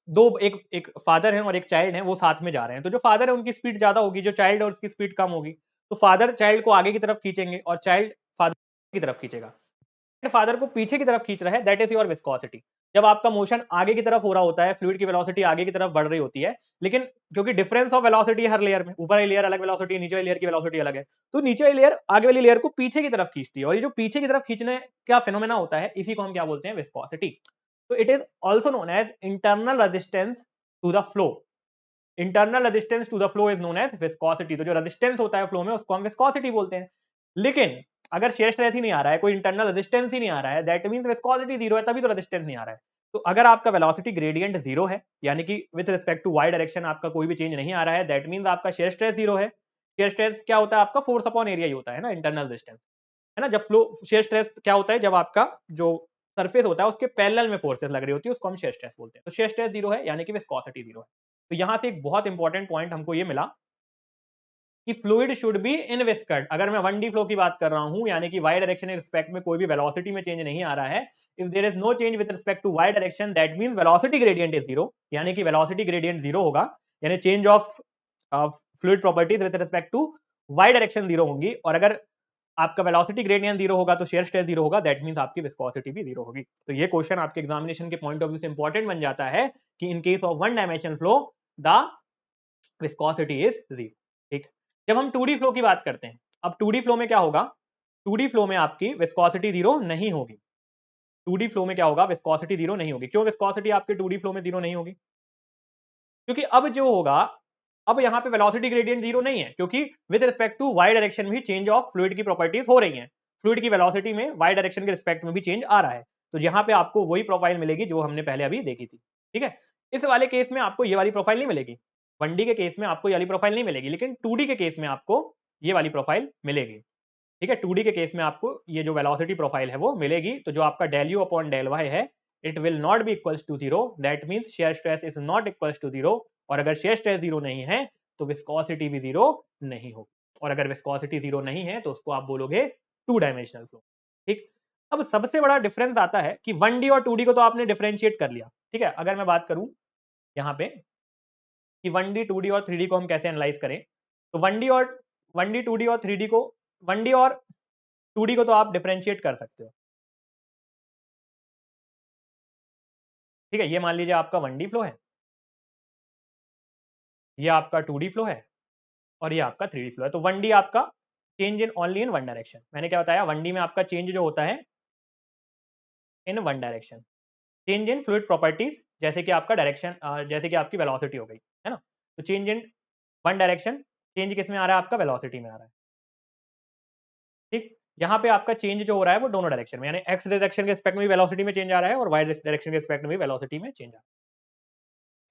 दो, एक एक फादर है और एक चाइल्ड है, वो साथ में जा रहे हैं। तो जो फादर है उनकी स्पीड ज्यादा होगी, जो चाइल्ड है उसकी स्पीड कम होगी। तो फादर चाइल्ड को आगे की तरफ खींचेंगे और चाइल्ड फादर की तरफ खींचेगा। फादर को पीछे की तरफ खींच रहा है, दैट इज योर विस्कोसिटी। जब आपका मोशन आगे की तरफ हो रहा होता है, फ्लूइड की वेलोसिटी आगे की तरफ बढ़ रही होती है, लेकिन क्योंकि difference of velocity her layer में, ऊपर वाली लेयर अलग वेलोसिटी है, नीचे वाली लेयर की वेलोसिटी अलग है, तो नीचे वाली लेयर आगे वाली लेयर को पीछे की तरफ खींचती है, और ये जो पीछे की तरफ खींचने का फिनोमेना होता है इसी को हम क्या बोलते हैं, विस्कोसिटी। तो it is also known as internal resistance to the flow. Internal resistance to the flow is known as viscosity. तो जो रेजिस्टेंस होता है फ्लो में उसको हम विस्कोसिटी बोलते हैं। लेकिन अगर शेयर स्ट्रेस ही नहीं आ रहा है, कोई इंटरनल रेजिस्टेंस ही नहीं आ रहा है, दैट मींस विस्कोसिटी जीरो है, तभी तो रेजिस्टेंस नहीं आ रहा है। तो अगर आपका वेलोसिटी ग्रेडियंट जीरो है, यानी कि with respect to Y direction आपका कोई भी चेंज नहीं आ रहा है, दैट मींस आपका शेयर स्ट्रेस जीरो है। शेयर स्ट्रेस क्या होता है, आपका फोर्स अपॉन एरिया ही होता है ना, इंटरनल रेजिस्टेंस, है ना। जब फ्लो शेयर स्ट्रेस क्या होता है, जब आपका जो सरफेस होता है उसके पैरेलल में फोर्सेस लग रही होती है, उसको हम शेयर स्ट्रेस बोलते हैं। तो शेयर स्ट्रेस जीरो है यानी कि विस्कोसिटी जीरो है। तो यहां से एक बहुत इंपॉर्टेंट पॉइंट हमको ये मिला कि फ्लूइड शुड बी इन विस्कड। अगर मैं 1D फ्लो की बात कर रहा हूं, यानी कि वाई डायरेक्शन के रिस्पेक्ट में कोई भी वेलोसिटी में चेंज नहीं आ रहा है, if there is no change with respect to Y direction, that means velocity gradient is zero, यानी कि वेलोसिटी ग्रेडियंट जीरो होगा, यानी change of fluid properties with respect to Y direction zero होंगी। और अगर आपका वेलोसिटी ग्रेडियंट जीरो होगा तो शेयर स्ट्रेस जीरो होगा, दैट मींस आपकी विस्कोसिटी भी जीरो होगी। तो ये क्वेश्चन आपके एग्जामिनेशन के पॉइंट ऑफ व्यू से इंपॉर्टेंट बन जाता है कि in case of one dimension flow the viscosity is zero. ठीक, जब हम 2D फ्लो की बात करते हैं, अब 2D फ्लो में क्या होगा, 2D फ्लो में आपकी विस्कोसिटी जीरो नहीं होगी। 2D फ्लो में क्या होगा, विस्कोसिटी जीरो नहीं होगी। क्यों विस्कोसिटी आपके 2D फ्लो में जीरो नहीं होगी, क्योंकि अब जो होगा, अब यहाँ पे वेलोसिटी ग्रेडियंट जीरो नहीं है, क्योंकि with respect to Y direction भी चेंज ऑफ फ्लूइड की प्रॉपर्टीज हो रही हैं। फ्लूइड की वेलोसिटी में वाई डायरेक्शन के रिस्पेक्ट में भी चेंज आ रहा है, तो यहाँ पे आपको वही प्रोफाइल मिलेगी जो हमने पहले अभी देखी थी। ठीक है, इस वाले केस में आपको ये वाली प्रोफाइल नहीं मिलेगी, 1D के केस में आपको ये वाली प्रोफाइल नहीं मिलेगी, लेकिन 2D के केस में आपको ये वाली प्रोफाइल मिलेगी। ठीक है, 2D के केस में आपको ये जो वेलोसिटी प्रोफाइल है वो मिलेगी। तो जो आपका del you upon del Y है, it will not be equals to zero, that means shear stress is not equals to zero. और अगर शेयर स्ट्रेस जीरो नहीं है तो विस्कोसिटी भी जीरो नहीं होगी, और अगर विस्कोसिटी जीरो नहीं है तो उसको आप बोलोगे टू डायमेंशनल फ्लो। ठीक, अब सबसे बड़ा डिफरेंस आता है कि 1D और 2D को तो आपने डिफरेंशिएट कर लिया। ठीक है, अगर मैं बात करूं यहाँ पे कि 1D 2D और 3D को हम कैसे एनालाइज करें, तो 1D 2D और 3D को 1D और 2D को तो आप डिफरेंशिएट कर सकते हो, ठीक है। ये मान लीजिए आपका 1D फ्लो है, ये आपका 2D फ्लो है और ये आपका 3D फ्लो है। तो 1D आपका change in only in one direction. मैंने क्या बताया, 1D में आपका चेंज जो होता है in one direction. Change in fluid properties, जैसे कि आपका डायरेक्शन, जैसे कि आपकी वेलोसिटी हो गई, है ना। तो change in one direction, change किस में आ रहा है, आपका वेलोसिटी में आ रहा है, ठीक। यहाँ पे आपका चेंज जो हो रहा है वो दोनों डायरेक्शन में, यानी एक्स डायरेक्शन के रिस्पेक्ट में भी वेलोसिटी में चेंज आ रहा है और वाई डायरेक्शन के रिस्पेक्ट में भी वेलोसिटी में चेंज आ रहा है।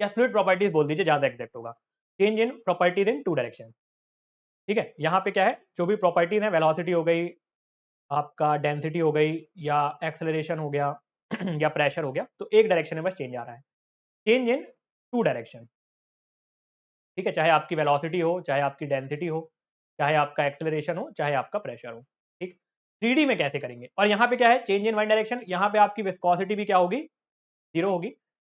या फ्लूइड प्रॉपर्टीज बोल दीजिए, ज्यादा एग्जैक्ट होगा। Change in properties in two direction, ठीक है। यहाँ पे क्या है, जो भी प्रॉपर्टीज है, वेलोसिटी हो गई, आपका डेंसिटी हो गई, या एक्सेलरेशन हो गया या प्रेशर हो गया, तो एक डायरेक्शन में बस चेंज आ रहा है। चेंज इन टू डायरेक्शन, ठीक है। चाहे आपकी वेलोसिटी हो, चाहे आपकी डेंसिटी हो, चाहे आपका एक्सेलरेशन हो, चाहे आपका प्रेशर हो, ठीक। 3D में कैसे करेंगे, और यहाँ पे क्या है, चेंज इन वन डायरेक्शन, यहाँ पे आपकी विस्कोसिटी भी क्या होगी, जीरो होगी।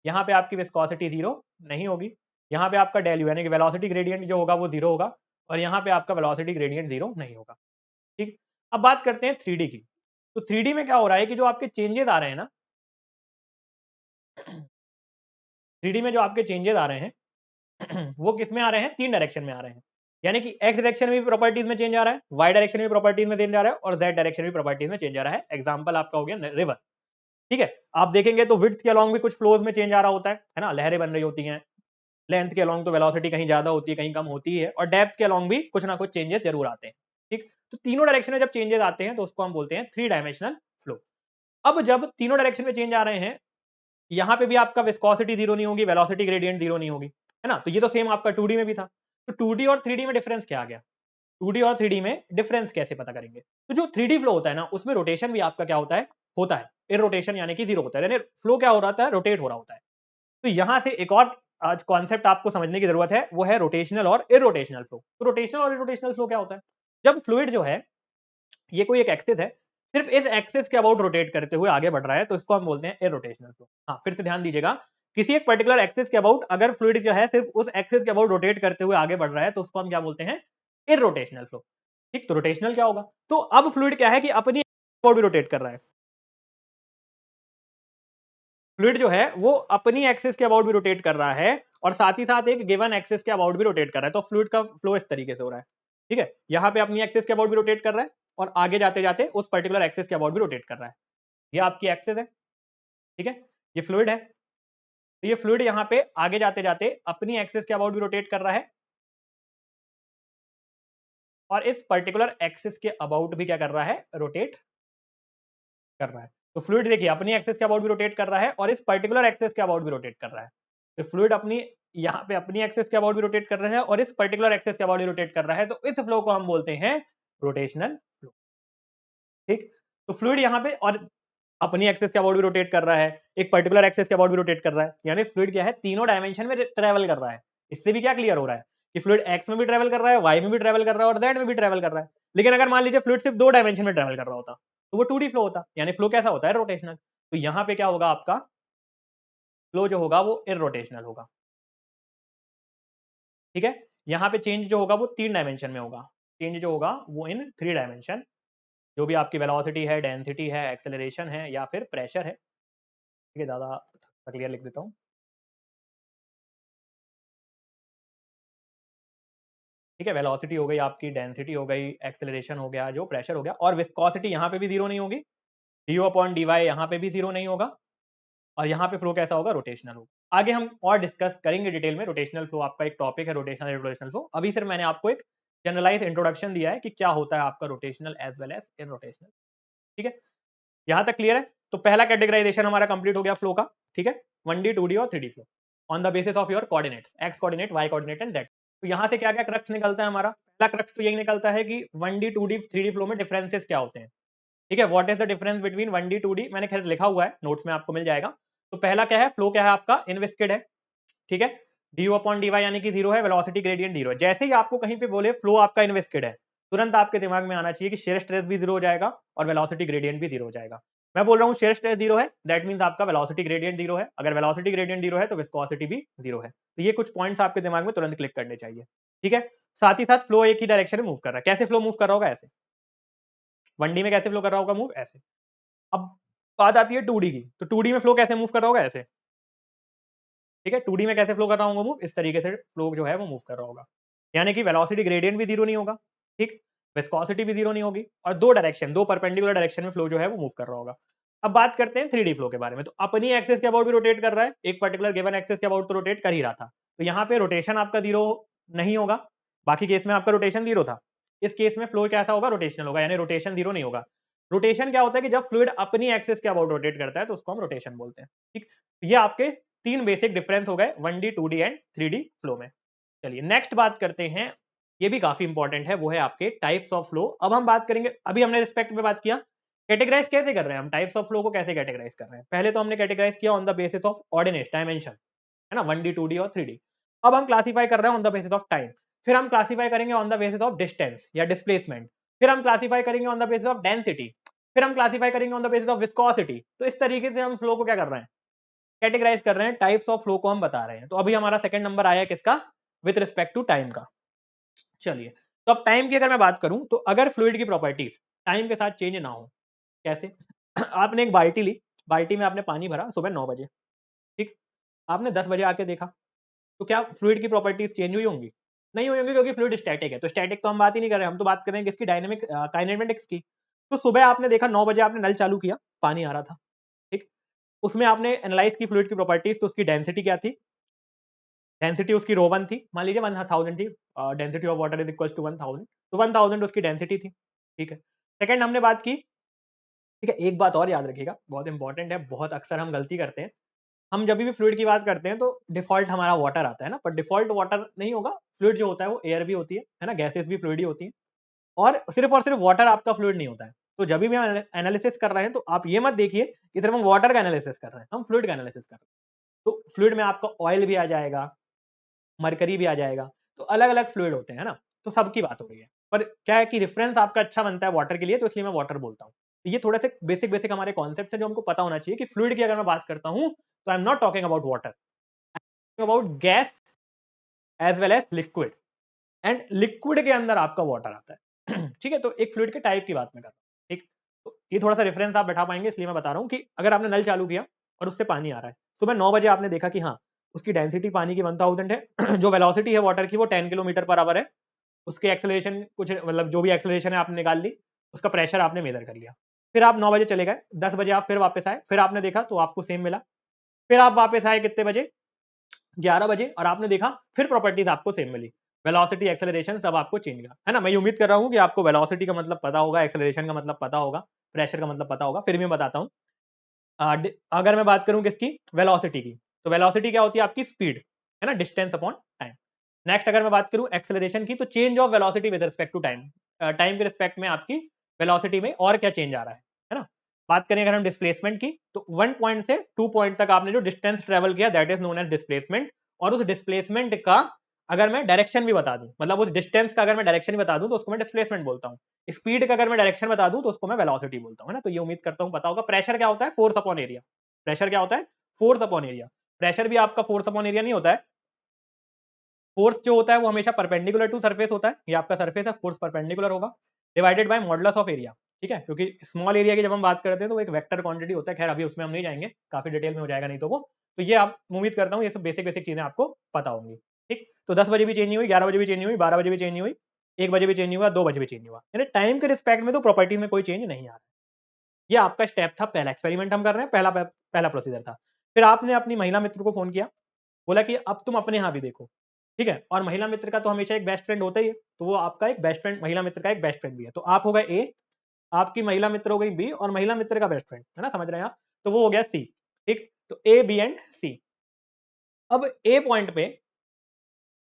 यहाँ पे आपकी विस्कोसिटी जीरो नहीं होगी। यहाँ पे आपका डेल यू यानी कि वेलोसिटी ग्रेडियंट जो होगा वो जीरो होगा, और यहाँ पे आपका वेलोसिटी ग्रेडियंट जीरो नहीं होगा, ठीक। अब बात करते हैं 3D की। तो 3D में क्या हो रहा है कि जो आपके चेंजेस आ रहे हैं ना, 3D में जो आपके चेंजेस आ रहे हैं वो किस में आ रहे हैं, तीन डायरेक्शन में आ रहे हैं। यानी कि एक्स डायरेक्शन में भी प्रॉपर्टीज में चेंज आ रहा है, वाई डायरेक्शन में भी प्रॉपर्टीज में चेंज आ रहा है, और जेड डायरेक्शन में भी प्रॉपर्टीज में चेंज आ रहा है। एग्जांपल आपका हो गया रिवर, ठीक है। आप देखेंगे तो विड्थ के अलॉन्ग भी कुछ फ्लोज में चेंज आ रहा होता है ना, लहरें बन रही होती हैं। लेंथ के अलॉन्ग तो वेलोसिटी कहीं ज्यादा होती है, कहीं कम होती है, और डेप्थ के अलॉन्ग भी कुछ ना कुछ चेंजेस जरूर आते हैं, ठीक। तो तीनों डायरेक्शन में जब चेंजेस आते हैं तो उसको हम बोलते हैं थ्री डायमेंशनल फ्लो। अब जब तीनों डायरेक्शन में चेंज आ रहे हैं, यहाँ पे भी आपका विस्कोसिटी जीरो नहीं होगी, वेलोसिटी ग्रेडियंट जीरो नहीं होगी, है ना। तो ये तो सेम आपका 2D में भी था। तो 2D और 3D में डिफरेंस क्या आ गया, 2D और 3D में डिफरेंस कैसे पता करेंगे। तो जो 3D फ्लो होता है ना, उसमें रोटेशन भी आपका क्या होता है इरोटेशन, यानी कि जीरो होता है, यानी फ्लो क्या हो रहा है, रोटेट हो रहा होता है। तो यहां से एक और आज कॉन्सेप्ट आपको समझने की जरूरत है, वो है रोटेशनल और इरोटेशनल फ्लो। तो रोटेशनल और इरोटेशनल फ्लो क्या होता है, जब फ्लूइड जो है, ये कोई एक एक्सिस है, सिर्फ इस एक्सिस के अबाउट रोटेट करते हुए आगे बढ़ रहा है, तो इसको हम बोलते हैं इरोटेशनल फ्लो। हाँ, फिर से ध्यान दीजिएगा, किसी एक पर्टिकुलर एक्सिस के अबाउट अगर फ्लूइड जो है सिर्फ उस एक्सिस के अबाउट रोटेट करते हुए आगे बढ़ रहा है, तो उसको हम क्या बोलते हैं, इरोटेशनल फ्लो, ठीक। तो रोटेशनल क्या होगा, तो अब फ्लूइड क्या है कि अपनी अबाउट भी रोटेट कर रहा है, फ्लूइड जो है वो अपनी एक्सिस के अबाउट भी रोटेट कर रहा है, और साथ ही साथ एक गिवन एक्सिस के अबाउट भी रोटेट कर रहा है। तो फ्लूइड का फ्लो इस तरीके से हो रहा है, ठीक है। यहाँ पे अपनी एक्सिस के अबाउट भी रोटेट कर रहा है, और आगे जाते जाते उस पर्टिकुलर एक्सिस के अबाउट भी रोटेट कर रहा है। ये आपकी एक्सिस है, ठीक है, ये फ्लूइड है। तो ये फ्लूइड यहाँ पे आगे जाते जाते अपनी एक्सिस के अबाउट भी रोटेट कर रहा है, और इस पर्टिकुलर एक्सिस के अबाउट भी क्या कर रहा है, रोटेट कर रहा है। तो फ्लूइड देखिए अपनी एक्सिस के अबाउट भी रोटेट कर रहा है, और इस पर्टिकुलर एक्सिस के अबाउट भी रोटेट कर रहा है। तो फ्लूइड अपनी यहाँ पे अपनी एक्सिस के अबाउट भी रोटेट कर रहा है, और इस पर्टिकुलर एक्सिस के अबाउट भी रोटेट कर रहा है। तो इस फ्लो को हम बोलते हैं रोटेशनल फ्लो, ठीक। तो फ्लूइड यहाँ पे और अपनी एक्सिस के अबाउट भी रोटेट कर रहा है, एक पर्टिकुलर एक्सिस के अबाउट भी रोटेट कर रहा है, यानी फ्लूइड क्या है, तीनों डायमेंशन में ट्रेवल कर रहा है। इससे भी क्या क्लियर हो रहा है कि फ्लूइड एक्स में भी ट्रेवल कर रहा है, वाई में भी ट्रेवल कर रहा है, और जेड में भी ट्रेवल कर रहा है। लेकिन अगर मान लीजिए फ्लूइड सिर्फ दो डायमेंशन में ट्रेवल कर रहा होता, तो वो 2D फ्लो होता, यानी फ्लो कैसा होता है, रोटेशनल। तो यहाँ पे क्या होगा, आपका फ्लो जो होगा वो इरोटेशनल होगा, ठीक है। यहाँ पे चेंज जो होगा वो तीन डायमेंशन में होगा, चेंज जो होगा वो इन थ्री डायमेंशन, जो भी आपकी वेलोसिटी है, डेंसिटी है, एक्सेलरेशन है, या फिर प्रेशर है, ठीक है। ज्यादा क्लियर लिख देता हूँ, ठीक है। वेलोसिटी हो गई आपकी, डेंसिटी हो गई, एक्सेलरेशन हो गया, जो प्रेशर हो गया, और विस्कोसिटी यहाँ पे भी जीरो नहीं होगी, डी अपॉन डी वाई यहाँ पे भी जीरो नहीं होगा, और यहाँ पे फ्लो कैसा होगा, रोटेशनल होगा। आगे हम और डिस्कस करेंगे डिटेल में, रोटेशनल फ्लो आपका एक टॉपिक है, रोटेशनल रोटेशनल फ्लो। अभी सिर्फ मैंने आपको एक जनरलाइज इंट्रोडक्शन दिया है कि क्या होता है आपका rotational as well as irrotational, ठीक है। यहाँ तक क्लियर है। तो पहला कैटेगराइजेशन हमारा कंप्लीट हो गया फ्लो का, ठीक है, 1D 2D और 3D flow on the basis of your coordinates, x coordinate, y coordinate and z. तो यहाँ से क्या क्या क्रक्स निकलता है हमारा, पहला क्रक्स तो यही निकलता है कि 1D 2D 3D फ्लो में डिफरेंसेस क्या होते हैं, ठीक है। What is the difference between 1D 2D, मैंने खैर लिखा हुआ है नोट्स में, आपको मिल जाएगा। तो पहला क्या है, फ्लो क्या है आपका, इनविस्केड है, ठीक है। डी अपॉन डी वाई यानी कि जीरो है, वेलोसिटी ग्रेडियंट जीरो है। जैसे ही आपको कहीं पे बोले फ्लो आपका इनविस्केड है, तुरंत आपके दिमाग में आना चाहिए कि शेयर स्ट्रेस भी जीरो हो जाएगा और वेलोसिटी ग्रेडियंट भी जीरो हो जाएगा। मैं बोल रहा हूँ शेयर स्ट्रेस जीरो है, दैट मींस आपका वेलोसिटी ग्रेडियंट जीरो है। अगर वेलोसिटी ग्रेडियंट जीरो है तो विस्कोसिटी भी जीरो है। तो ये कुछ पॉइंट्स आपके दिमाग में तुरंत क्लिक करने चाहिए, ठीक है। साथ ही साथ फ्लो एक ही डायरेक्शन में मूव कर रहा है, कैसे फ्लो मूव कर रहा होगा, ऐसे, 1D में कैसे फ्लो कर रहा होगा मूव, ऐसे। अब बात आती है 2D की, तो 2D में फ्लो कैसे मूव कर रहा होगा, ऐसे, ठीक है। 2D में कैसे फ्लो कर रहा होगा मूव, इस तरीके से फ्लो जो है वो मूव कर रहा होगा, यानी कि वेलोसिटी ग्रेडियंट भी जीरो नहीं होगा, ठीक, विस्कोसिटी भी जीरो नहीं होगी, और दो परपेंडिकुलर डायरेक्शन में फ्लो जो है वो मूव कर रहा होगा। अब बात करते हैं 3D फ्लो के बारे में, तो अपनी एक्सिस के अबाउट भी रोटेट कर रहा है, एक पर्टिकुलर गिवन एक्सिस के अबाउट तो रोटेट कर ही रहा था, तो यहाँ पे रोटेशन आपका जीरो नहीं होगा, बाकी केस में आपका रोटेशन जीरो था, इस केस में फ्लो कैसा होगा, रोटेशनल होगा, यानी रोटेशन जीरो नहीं होगा। रोटेशन क्या होता है कि जब फ्लूइड अपनी एक्सिस के अबाउट रोटेट करता है तो उसको हम रोटेशन बोलते हैं, ठीक। ये आपके 3 बेसिक डिफरेंस हो गए 1D 2D and 3D flow में। चलिए नेक्स्ट बात करते हैं, ये भी काफी इंपॉर्टेंट है, वो है आपके टाइप्स ऑफ फ्लो। अब हम बात करेंगे, अभी हमने रिस्पेक्ट में बात किया, कैटेगराइज कैसे कर रहे हैं हम, टाइप्स ऑफ फ्लो को कैसे कैटेगराइज कर रहे हैं। पहले तो हमने कैटेगराइज किया on the basis of ordinates, dimension, है ना, 1D 2D और 3D। अब हम क्लासीफाई कर रहे हैं on the basis of time, फिर हम क्लासीफाई करेंगे on the basis of distance या डिस्प्लेसमेंट, फिर हम क्लासीफाई करेंगे on the basis of density, फिर हम क्लासीफाई करेंगे on the basis of viscosity. तो इस तरीके से हम फ्लो को क्या कर रहे हैं, कैटेगराइज कर रहे हैं, टाइप्स ऑफ फ्लो को हम बता रहे हैं। तो अभी हमारा सेकंड नंबर आया किसका, विद रिस्पेक्ट टू टाइम का। चलिए, तो अब टाइम की अगर मैं बात करूं, तो अगर फ्लूइड की प्रॉपर्टीज टाइम के साथ चेंज ना हो, कैसे आपने एक बाल्टी ली, बाल्टी में आपने पानी भरा सुबह 9 बजे, ठीक, आपने 10 बजे आके देखा, तो क्या फ्लूइड की प्रॉपर्टीज चेंज हुई होंगी, नहीं हुई होंगी, क्योंकि फ्लूइड स्टैटिक है। तो स्टैटिक तो हम बात ही नहीं कर रहे, हम तो बात कर रहे हैं किसकी, डायनेमिक काइनेमेटिक्स की। तो सुबह आपने देखा 9 बजे आपने नल चालू किया, पानी आ रहा था, ठीक, उसमें आपने एनालाइज की फ्लूइड की प्रॉपर्टीज, तो उसकी डेंसिटी क्या थी, डेंसिटी उसकी रो 1 थी, मान लीजिए 1000 थी, density of water is equals to 1000, तो 1000 उसकी डेंसिटी थी, ठीक है। सेकंड हमने बात की, ठीक है, एक बात और याद रखिएगा, बहुत इंपॉर्टेंट है, बहुत अक्सर हम गलती करते हैं, हम जब भी फ्लूइड की बात करते हैं तो डिफॉल्ट हमारा वाटर आता है ना, पर डिफॉल्ट वाटर नहीं होगा, फ्लूइड जो होता है वो एयर भी होती है ना, गैसेस भी फ्लूइड ही होती हैं, और सिर्फ वाटर आपका फ्लूइड नहीं होता है। तो जब भी हम एनालिसिस कर रहे हैं, तो आप ये मत देखिए कि सिर्फ हम वाटर का एनालिसिस कर रहे हैं, हम फ्लूइड का एनालिसिस कर रहे हैं। तो फ्लूइड में आपका ऑयल भी आ जाएगा, मरकरी भी आ जाएगा, तो अलग अलग फ्लूइड होते हैं ना, तो सबकी बात हो रही है। पर क्या है कि रेफरेंस आपका अच्छा बनता है वाटर के लिए, तो इसलिए मैं वाटर बोलता हूँ। तो ये थोड़े से बेसिक बेसिक हमारे कॉन्सेप्ट है जो हमको पता होना चाहिए कि फ्लूइड की अगर मैं बात करता हूँ, तो I am not talking about water, about gas as well as liquid, and liquid के अंदर आपका वाटर आता है ठीक है। तो एक फ्लूइड के टाइप की बात मैं कर रहा हूँ, ठीक। तो ये थोड़ा सा रेफरेंस आप बैठा पाएंगे, इसलिए मैं बता रहा हूँ कि अगर आपने नल चालू किया और उससे पानी आ रहा है, सुबह 9 बजे आपने देखा कि हाँ, उसकी डेंसिटी पानी की 1000 है जो वेलोसिटी है वाटर की वो 10 किलोमीटर पर आवर है, उसके एक्सेलरेशन कुछ मतलब जो भी एक्सेलरेशन है आपने निकाल ली, उसका प्रेशर आपने मेजर कर लिया, फिर आप 9 बजे चले गए, 10 बजे आप फिर वापस आए, फिर आपने देखा तो आपको सेम मिला, फिर आप वापस आए कितने बजे, 11 बजे, और आपने देखा फिर प्रॉपर्टीज आपको सेम मिली, वेलोसिटी एक्सेलरेशन सब आपको चेंज हुआ, है ना। मैं उम्मीद कर रहा हूँ कि आपको वेलोसिटी का मतलब पता होगा, एक्सेलरेशन का मतलब पता होगा, प्रेशर का मतलब पता होगा, फिर भी मैं बताता हूँ। अगर मैं बात करूँ किसकी, वेलोसिटी की, तो वेलोसिटी क्या होती है आपकी स्पीड, है ना, डिस्टेंस अपॉन टाइम। नेक्स्ट अगर मैं बात करूँ एक्सेलरेशन की, तो change of velocity with respect to time, time के रिस्पेक्ट में आपकी वेलोसिटी में और क्या चेंज आ रहा है ना। बात करें अगर हम डिस्प्लेसमेंट की, तो 1 पॉइंट से 2 पॉइंट तक आपने जो डिस्टेंस ट्रेवल किया, that is known as displacement, और उस डिस्प्लेसमेंट का अगर मैं डायरेक्शन भी बता दूं, मतलब उस डिस्टेंस का अगर मैं डायरेक्शन भी बता दूं, तो उसको मैं डिस्प्लेसमेंट बोलता हूं। स्पीड का अगर मैं डायरेक्शन बता दूं, तो उसको मैं वेलोसिटी बोलता हूं, है ना। तो ये उम्मीद करता हूं पता होगा। प्रेशर क्या होता है, फोर्स अपॉन एरिया, प्रेशर क्या होता है, फोर्स अपॉन एरिया। प्रेशर भी आपका फोर्स अपॉन एरिया नहीं होता है, फोर्स जो होता है वो हमेशा परपेंडिकुलर टू सरफेस होता है, ये आपका सरफेस है, फोर्स परपेंडिकुलर होगा, divided by modulus of area, ठीक है। क्योंकि स्मॉल एरिया की जब हम बात करते हैं तो वो एक वेक्टर क्वांटिटी होता है, खैर अभी उसमें हम नहीं जाएंगे, काफी डिटेल में हो जाएगा नहीं तो वो। तो ये आप उम्मीद करता हूँ ये सब बेसिक बेसिक चीजें आपको पता होंगी, ठीक। तो 10 बजे भी चेंज नहीं हुई, 11 बजे भी चेंज नहीं हुई, 12 बजे भी चेंज नहीं हुई, 1 बजे भी चेंज नहीं हुआ, 2 बजे भी चेंज नहीं हुआ, यानी टाइम के रिस्पेक्ट में तो प्रॉपर्टीज में कोई चेंज नहीं आ रहा है। ये आपका स्टेप था, पहला एक्सपेरिमेंट हम कर रहे हैं, पहला पहला प्रोसीजर था। फिर आपने अपनी महिला मित्र को फोन किया, बोला कि अब तुम अपने यहाँ भी देखो, ठीक है। और महिला मित्र का तो हमेशा एक बेस्ट फ्रेंड होता ही है, तो वो आपका एक बेस्ट फ्रेंड, महिला मित्र का एक बेस्ट फ्रेंड भी है। तो आप हो गए ए, आपकी महिला मित्र हो गई बी, और महिला मित्र का बेस्ट फ्रेंड, है ना, समझ रहे हैं आप। तो वो हो गया सी, ठीक। तो ए बी एंड सी। अब ए पॉइंट पे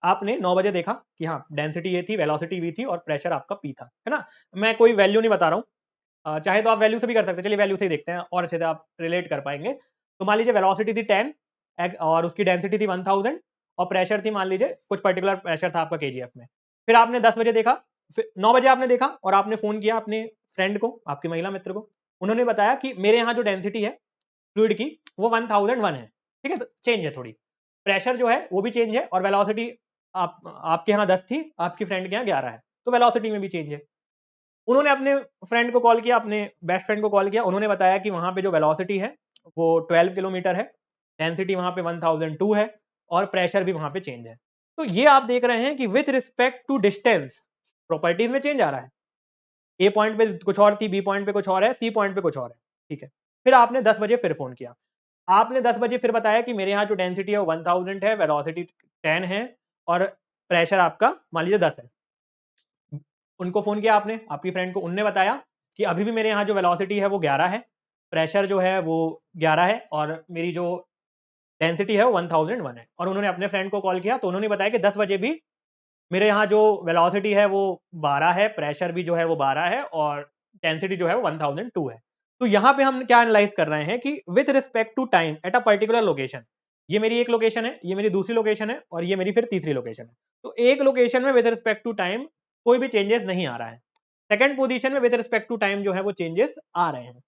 आपने 9 बजे देखा कि हाँ, डेंसिटी ये थी, वेलोसिटी वी थी, और प्रेशर आपका पी था, है ना। मैं कोई वैल्यू नहीं बता रहा हूँ, चाहे तो आप वैल्यू से भी कर सकते हैं, चलिए वैल्यू से ही देखते हैं और अच्छे से आप रिलेट कर पाएंगे। तो मान लीजिए वेलोसिटी थी 10 और उसकी डेंसिटी थी 1000, और प्रेशर थी मान लीजिए कुछ पर्टिकुलर प्रेशर था आपका केजीएफ में। फिर आपने 10 बजे देखा, फिर 9 बजे आपने देखा और आपने फोन किया अपने फ्रेंड को, आपकी महिला मित्र को, उन्होंने बताया कि मेरे यहाँ जो डेंसिटी है फ्लूइड की वो 1001 है, ठीक है। तो चेंज है थोड़ी, प्रेशर जो है वो भी चेंज है, और वेलोसिटी आपके यहाँ 10 थी, आपकी फ्रेंड के यहाँ 11 है, तो वेलोसिटी में भी चेंज है। उन्होंने अपने फ्रेंड को कॉल किया, अपने बेस्ट फ्रेंड को कॉल किया, उन्होंने बताया कि वहां पे जो वेलोसिटी है वो 12 किलोमीटर है, डेंसिटी वहां पे 1002 है और प्रेशर भी वहां पे चेंज है। तो ये आप देख रहे हैं कि with respect to distance properties में चेंज आ रहा है। ए पॉइंट पे कुछ और थी, बी पॉइंट पे कुछ और है, सी पॉइंट पे कुछ और है, ठीक है। फिर आपने 10 बजे फिर फोन किया, आपने 10 बजे फिर बताया कि मेरे यहाँ जो डेंसिटी है वो 1000 है, वेलोसिटी 10 है और प्रेशर आपका मान लीजिए 10 है। उनको फोन किया आपने, आपकी फ्रेंड को, उनने बताया कि अभी भी मेरे यहाँ जो वेलोसिटी है वो 11 है, प्रेशर जो है वो 11 है और मेरी जो डेंसिटी है वो 1001 है। और उन्होंने अपने फ्रेंड को कॉल किया तो उन्होंने बताया कि 10 बजे भी मेरे यहाँ जो वेलोसिटी है वो 12 है, प्रेशर भी जो है वो 12 है और डेंसिटी जो है वो 1002 है। तो यहाँ पे हम क्या एनालाइज कर रहे हैं कि with respect to time at a particular location, ये मेरी एक लोकेशन है, ये मेरी दूसरी लोकेशन है और ये मेरी फिर तीसरी लोकेशन है। तो एक लोकेशन में विथ रिस्पेक्ट टू टाइम कोई भी चेंजेस नहीं आ रहा है, सेकंड पोजीशन में विथ रिस्पेक्ट टू टाइम जो है वो चेंजेस आ रहे हैं,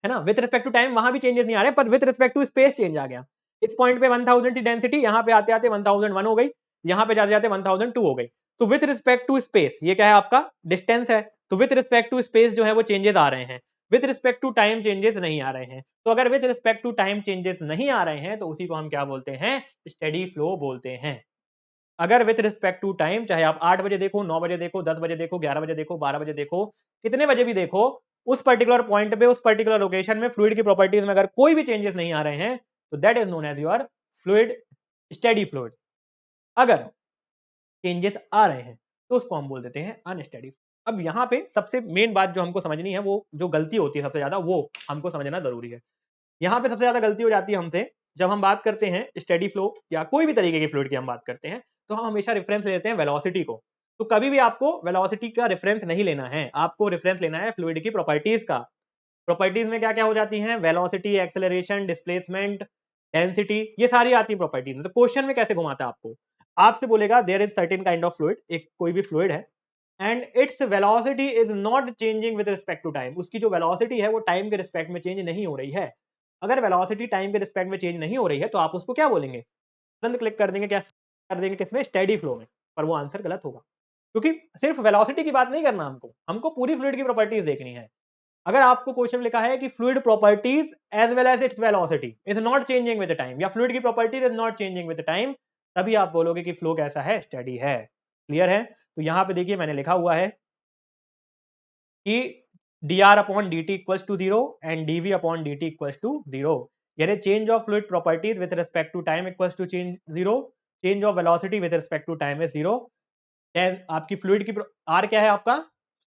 है ना। विथ रिस्पेक्ट टू टाइम वहां भी चेंजेस नहीं आ रहे, पर with respect to space change आ गया। इस पॉइंट पे 1000 की डेंसिटी, यहाँ पे आते आते 1001 हो गई, यहाँ पे जाते जाते 1002 हो गई। तो विथ रिस्पेक्ट टू स्पेस, ये क्या है आपका डिस्टेंस है, तो विथ रिस्पेक्ट टू स्पेस जो है वो चेंजेस आ रहे हैं, with respect to time changes नहीं आ रहे हैं। तो अगर with respect to time changes नहीं आ रहे हैं तो उसी को हम क्या बोलते हैं, स्टेडी फ्लो बोलते हैं। अगर विथ रिस्पेक्ट टू टाइम, चाहे आप 8 बजे देखो, 9 बजे देखो, 10 बजे देखो, 11 बजे देखो, 12 बजे देखो, कितने बजे भी देखो, उस पर्टिकुलर पॉइंट पे, उस पर्टिकुलर लोकेशन में फ्लूइड की प्रॉपर्टीज में अगर कोई भी चेंजेस नहीं आ रहे हैं तो that is known as your fluid, steady fluid. अगर चेंजेस आ रहे हैं तो उसको हम बोल देते हैं अनस्टेडी। अब यहाँ पे सबसे मेन बात जो हमको समझनी है, वो जो गलती होती है सबसे ज्यादा, वो हमको समझना जरूरी है। यहाँ पे सबसे ज्यादा गलती हो जाती है हमसे, जब हम बात करते हैं स्टेडी फ्लो या कोई भी तरीके की फ्लूइड की हम बात करते हैं, तो हम हमेशा रेफरेंस लेते हैं वेलोसिटी को। तो कभी भी आपको वेलोसिटी का रेफरेंस नहीं लेना है, आपको रेफरेंस लेना है फ्लूइड की प्रॉपर्टीज का। प्रॉपर्टीज में क्या क्या हो जाती हैं, वेलोसिटी, एक्सेलरेशन, डिस्प्लेसमेंट, डेंसिटी, ये सारी आती है प्रॉपर्टीज में। तो क्वेश्चन में कैसे घुमाता है आपको, आपसे बोलेगा there is certain kind of fluid, एक कोई भी फ्लूइड है and its velocity is not changing with respect to time, उसकी जो वेलोसिटी है वो टाइम के रिस्पेक्ट में चेंज नहीं हो रही है। अगर वेलोसिटी टाइम के रिस्पेक्ट में चेंज नहीं हो रही है तो आप उसको क्या बोलेंगे, तुरंत क्लिक कर देंगे, क्या कर देंगे, किसमें, स्टेडी फ्लो में। पर वो आंसर गलत होगा, क्योंकि सिर्फ वेलोसिटी की बात नहीं करना हमको, हमको पूरी फ्लूइड की प्रॉपर्टीज देखनी है। अगर आपको क्वेश्चन लिखा है कि fluid properties as well as its velocity is not changing with time, या फ्लूइड की properties is not changing with time, तभी आप बोलोगे कि फ्लो कैसा है, स्टेडी है। क्लियर है। तो यहां पे देखिए मैंने लिखा हुआ है कि dr upon dt equals to 0 and dv upon dt equals to 0, यानी change of fluid properties with respect to time equals to change 0, change of velocity with respect to time is 0। आपकी फ्लूइड की R क्या है आपका,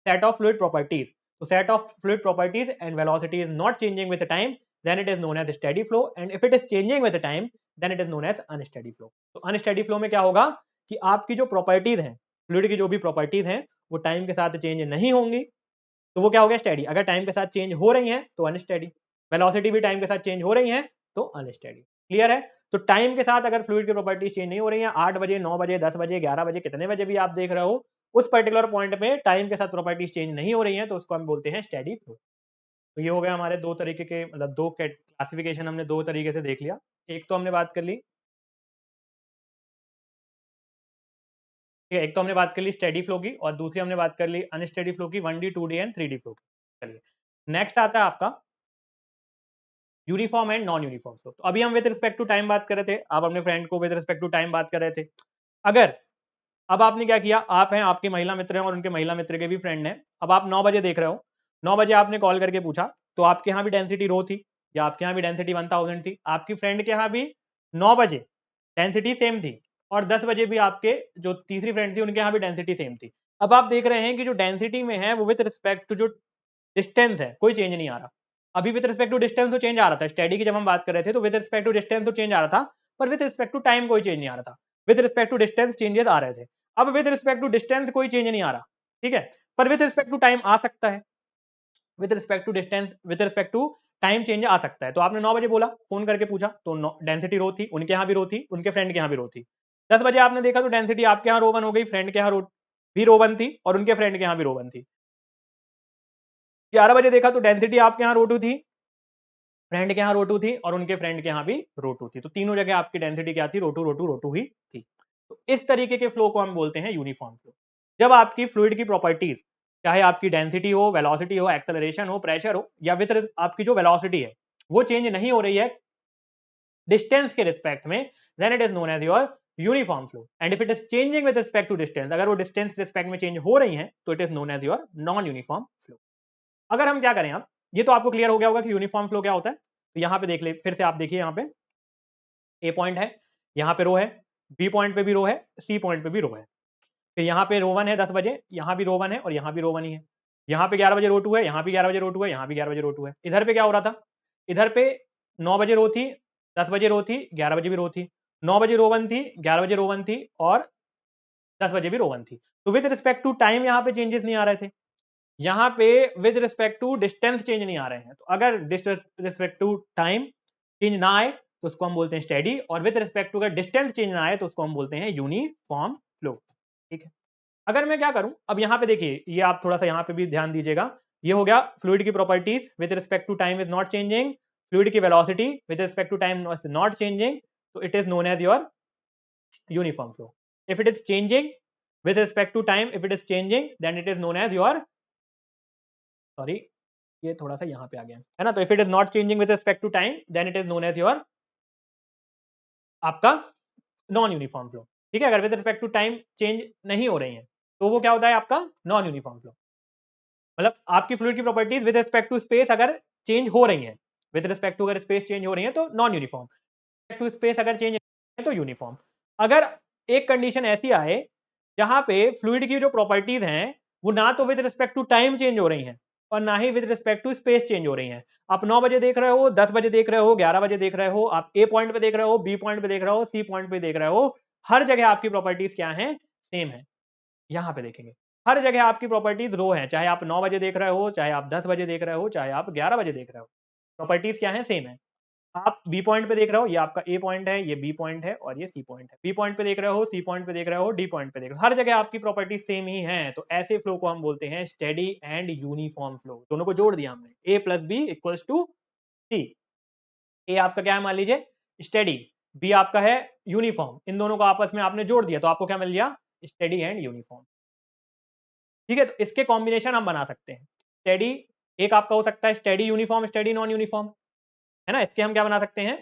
set of fluid properties, तो set of fluid properties and velocity is not changing with time, then it is known as steady flow, and if it is changing with time then it is known as unsteady flow. तो unsteady flow में क्या होगा कि आपकी जो properties हैं, fluid की जो भी प्रॉपर्टीज हैं वो टाइम के साथ चेंज नहीं होंगी, तो वो क्या हो गया, स्टेडी। अगर टाइम के साथ चेंज हो रही हैं तो अनस्टेडी, वेलोसिटी भी टाइम के साथ चेंज हो रही हैं तो अनस्टेडी। क्लियर है। तो टाइम के साथ अगर फ्लूइड की प्रॉपर्टीज चेंज नहीं हो रही हैं, 8 बजे, 9 बजे, 10 बजे, 11 बजे, कितने बजे भी आप देख रहे हो, उस पर्टिकुलर पॉइंट पे टाइम के साथ प्रॉपर्टीज चेंज नहीं हो रही हैं, तो उसको हम बोलते हैं स्टेडी फ्लो। तो ये हो गया हमारे दो तरीके के, मतलब दो क्लासिफिकेशन हमने दो तरीके से देख लिया। एक तो हमने बात कर ली, ठीक है, एक तो हमने बात कर ली स्टेडी फ्लो की और दूसरी हमने बात कर ली अनस्टेडी फ्लो की, 1D 2D and 3D flow की। चलिए नेक्स्ट आता है आपका uniform and non uniform flow. तो अभी हम विद रिस्पेक्ट टू टाइम बात कर रहे थे, आप अपने फ्रेंड को विद रिस्पेक्ट टू टाइम बात कर रहे थे। अगर अब आपने क्या किया, आप हैं, आपके महिला मित्र हैं और उनके महिला मित्र के भी फ्रेंड हैं, अब आप 9 बजे देख रहे हो, 9 बजे आपने कॉल करके पूछा, तो आपके यहाँ भी डेंसिटी रो थी या आपके यहाँ भी डेंसिटी 1000 थी, आपकी फ्रेंड के यहाँ भी 9 बजे डेंसिटी सेम थी और 10 बजे भी आपके जो तीसरी फ्रेंड थी उनके यहाँ भी डेंसिटी सेम थी। अब आप देख रहे हैं कि जो डेंसिटी में है वो विद रिस्पेक्ट टू जो डिस्टेंस है कोई चेंज नहीं आ रहा। अभी विद रिस्पेक्ट टू डिस्टेंस तो चेंज आ रहा था, स्टेडी की जब हम बात कर रहे थे तो विद रिस्पेक्ट टू डिस्टेंस तो चेंज आ रहा था, पर विद रिस्पेक्ट टू टाइम कोई चेंज नहीं आ रहा था। With respect to distance changes आ रहे थे, अब विद रिस्पेक्ट टू डिस्टेंस कोई चेंज नहीं आ रहा, ठीक है, पर विद रिस्पेक्ट टू टाइम आ सकता है। With respect to distance, with respect to time change आ सकता है। तो आपने 9 बजे बोला, फोन करके पूछा, तो डेंसिटी रो थी, उनके यहाँ भी रो थी, उनके फ्रेंड के यहाँ भी रो थी। 10 बजे आपने देखा तो डेंसिटी आपके यहाँ रो 1 हो गई, फ्रेंड के यहाँ भी रो 1 थी और उनके फ्रेंड के यहाँ भी रो 1 थी। 11 बजे देखा तो डेंसिटी आपके यहाँ रो 2 थी, फ्रेंड के यहाँ रो 2 थी और उनके फ्रेंड के यहाँ भी रो 2 थी। तो तीनों जगह आपकी डेंसिटी क्या थी, रो 2 रो 2 रो 2 ही थी। तो इस तरीके के फ्लो को हम बोलते हैं यूनिफॉर्म फ्लो। जब आपकी फ्लूइड की प्रॉपर्टीज चाहे आपकी डेंसिटी हो, वेलोसिटी हो, एक्सेलरेशन हो, प्रेशर हो, या विद आपकी जो वेलोसिटी है वो चेंज नहीं हो रही है डिस्टेंस के रिस्पेक्ट में, then it is known as your uniform flow. And if it is changing with respect to distance, अगर वो डिस्टेंस रिस्पेक्ट में चेंज हो रही है तो it is known as your non uniform flow. अगर हम क्या करें, अब ये तो आपको क्लियर हो गया होगा कि यूनिफॉर्म फ्लो क्या होता है। तो यहाँ पे देख ले, फिर से आप देखिए, यहाँ पे ए पॉइंट है, यहाँ पे रो है, बी पॉइंट पे भी रो है, सी पॉइंट पे भी रो है। फिर यहाँ पे रो 1 है 10 बजे, यहाँ भी रो 1 है और यहाँ भी रो 1 ही है। यहाँ पे 11 बजे रो 2 है, यहाँ भी 11 बजे रो 2 है, यहाँ भी 11 बजे रो 2 है। इधर पे क्या हो रहा था, इधर पे 9 बजे रो थी, 10 बजे रो थी, 11 बजे भी रो थी, 9 बजे रो 1 थी, 11 बजे रो 1 थी और 10 बजे भी रो 1 थी। तो विद रिस्पेक्ट टू टाइम यहाँ पे चेंजेस नहीं आ रहे थे, यहाँ पे with respect to distance change नहीं आ रहे हैं। तो अगर रिस्पेक्ट टू टाइम चेंज ना आए तो उसको हम बोलते हैं स्टेडी, और विद रिस्पेक्ट टू अगर डिस्टेंस चेंज ना आए तो उसको हम बोलते हैं यूनिफॉर्म फ्लो। ठीक है, अगर मैं क्या करूं, अब यहाँ पे देखिए, ये आप थोड़ा सा यहाँ पे भी ध्यान दीजिएगा, ये हो गया फ्लूइड की properties with respect to time is not changing, fluid की velocity with respect to time is not changing, तो it is known as your uniform flow. If it is changing with respect to time, if it is changing then it is known as your, sorry ये थोड़ा सा यहाँ पे आ गया है ना, तो if it is not changing with respect to time then it is known as your आपका नॉन यूनिफॉर्म फ्लो। ठीक है, अगर with respect to time change नहीं हो रही है तो वो क्या होता है आपका नॉन यूनिफॉर्म फ्लो। मतलब आपकी फ्लूइड की properties with respect to space अगर चेंज हो रही है, विद रिस्पेक्ट टू अगर स्पेस चेंज हो रही है तो नॉन यूनिफॉर्म, टू स्पेस अगर चेंज है तो यूनिफॉर्म। अगर एक कंडीशन ऐसी आए जहां पे फ्लूइड की जो प्रॉपर्टीज हैं वो ना तो with respect to time change हो रही हैं और ना ही with respect to space change हो रही हैं, आप 9 बजे देख रहे हो, 10 बजे देख रहे हो, 11 बजे देख रहे हो, आप ए पॉइंट पे देख रहे हो, बी पॉइंट पे देख रहे हो, सी पॉइंट पे देख रहे हो, हर जगह आपकी प्रॉपर्टीज क्या हैं, सेम है। यहां पे देखेंगे हर जगह आपकी प्रॉपर्टीज रो है, चाहे आप 9 बजे देख रहे हो, चाहे आप 10 बजे देख रहे हो, चाहे आप 11 बजे देख रहे हो, प्रॉपर्टीज क्या है, सेम है। आप बी पॉइंट पे देख रहे हो, ये आपका ए पॉइंट है, ये बी पॉइंट है और ये सी पॉइंट है, बी पॉइंट पे देख रहे हो, सी पॉइंट पे देख रहे हो, डी पॉइंट पे देख रहे हो, हर जगह आपकी प्रॉपर्टी सेम ही है। तो ऐसे फ्लो को हम बोलते हैं स्टेडी एंड यूनिफॉर्म फ्लो। दोनों को जोड़ दिया हमने, ए प्लस बी इक्वल्स टू सी। ए आपका क्या है मान लीजिए स्टेडी, बी आपका है यूनिफॉर्म, इन दोनों को आपस में आपने जोड़ दिया तो आपको क्या मिल गया, स्टेडी एंड यूनिफॉर्म। ठीक है, तो इसके कॉम्बिनेशन हम बना सकते हैं। स्टेडी एक आपका हो सकता है steady uniform, steady non uniform, है ना, इसके हम क्या बना सकते हैं,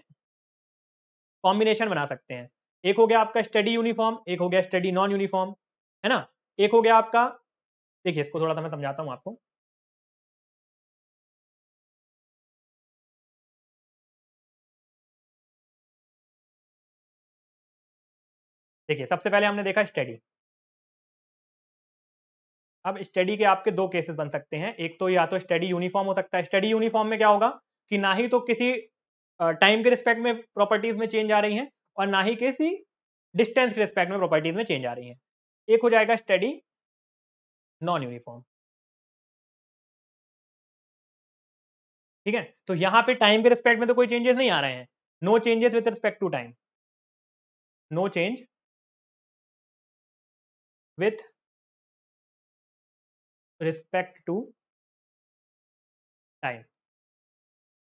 कॉम्बिनेशन बना सकते हैं। एक हो गया आपका स्टडी यूनिफॉर्म, एक हो गया स्टडी नॉन यूनिफॉर्म, है ना। एक हो गया आपका, देखिए इसको थोड़ा सा मैं समझाता हूं आपको। देखिए सबसे पहले हमने देखा स्टडी, अब स्टडी के आपके दो केसेस बन सकते हैं, एक तो या तो स्टडी यूनिफॉर्म हो सकता है। स्टडी यूनिफॉर्म में क्या होगा कि ना ही तो किसी टाइम के रिस्पेक्ट में प्रॉपर्टीज में चेंज आ रही हैं और ना ही किसी डिस्टेंस के रिस्पेक्ट में प्रॉपर्टीज में चेंज आ रही हैं। एक हो जाएगा स्टडी नॉन यूनिफॉर्म। ठीक है, तो यहाँ पे टाइम के रिस्पेक्ट में तो कोई चेंजेस नहीं आ रहे हैं, no changes with respect to time, no change with respect to time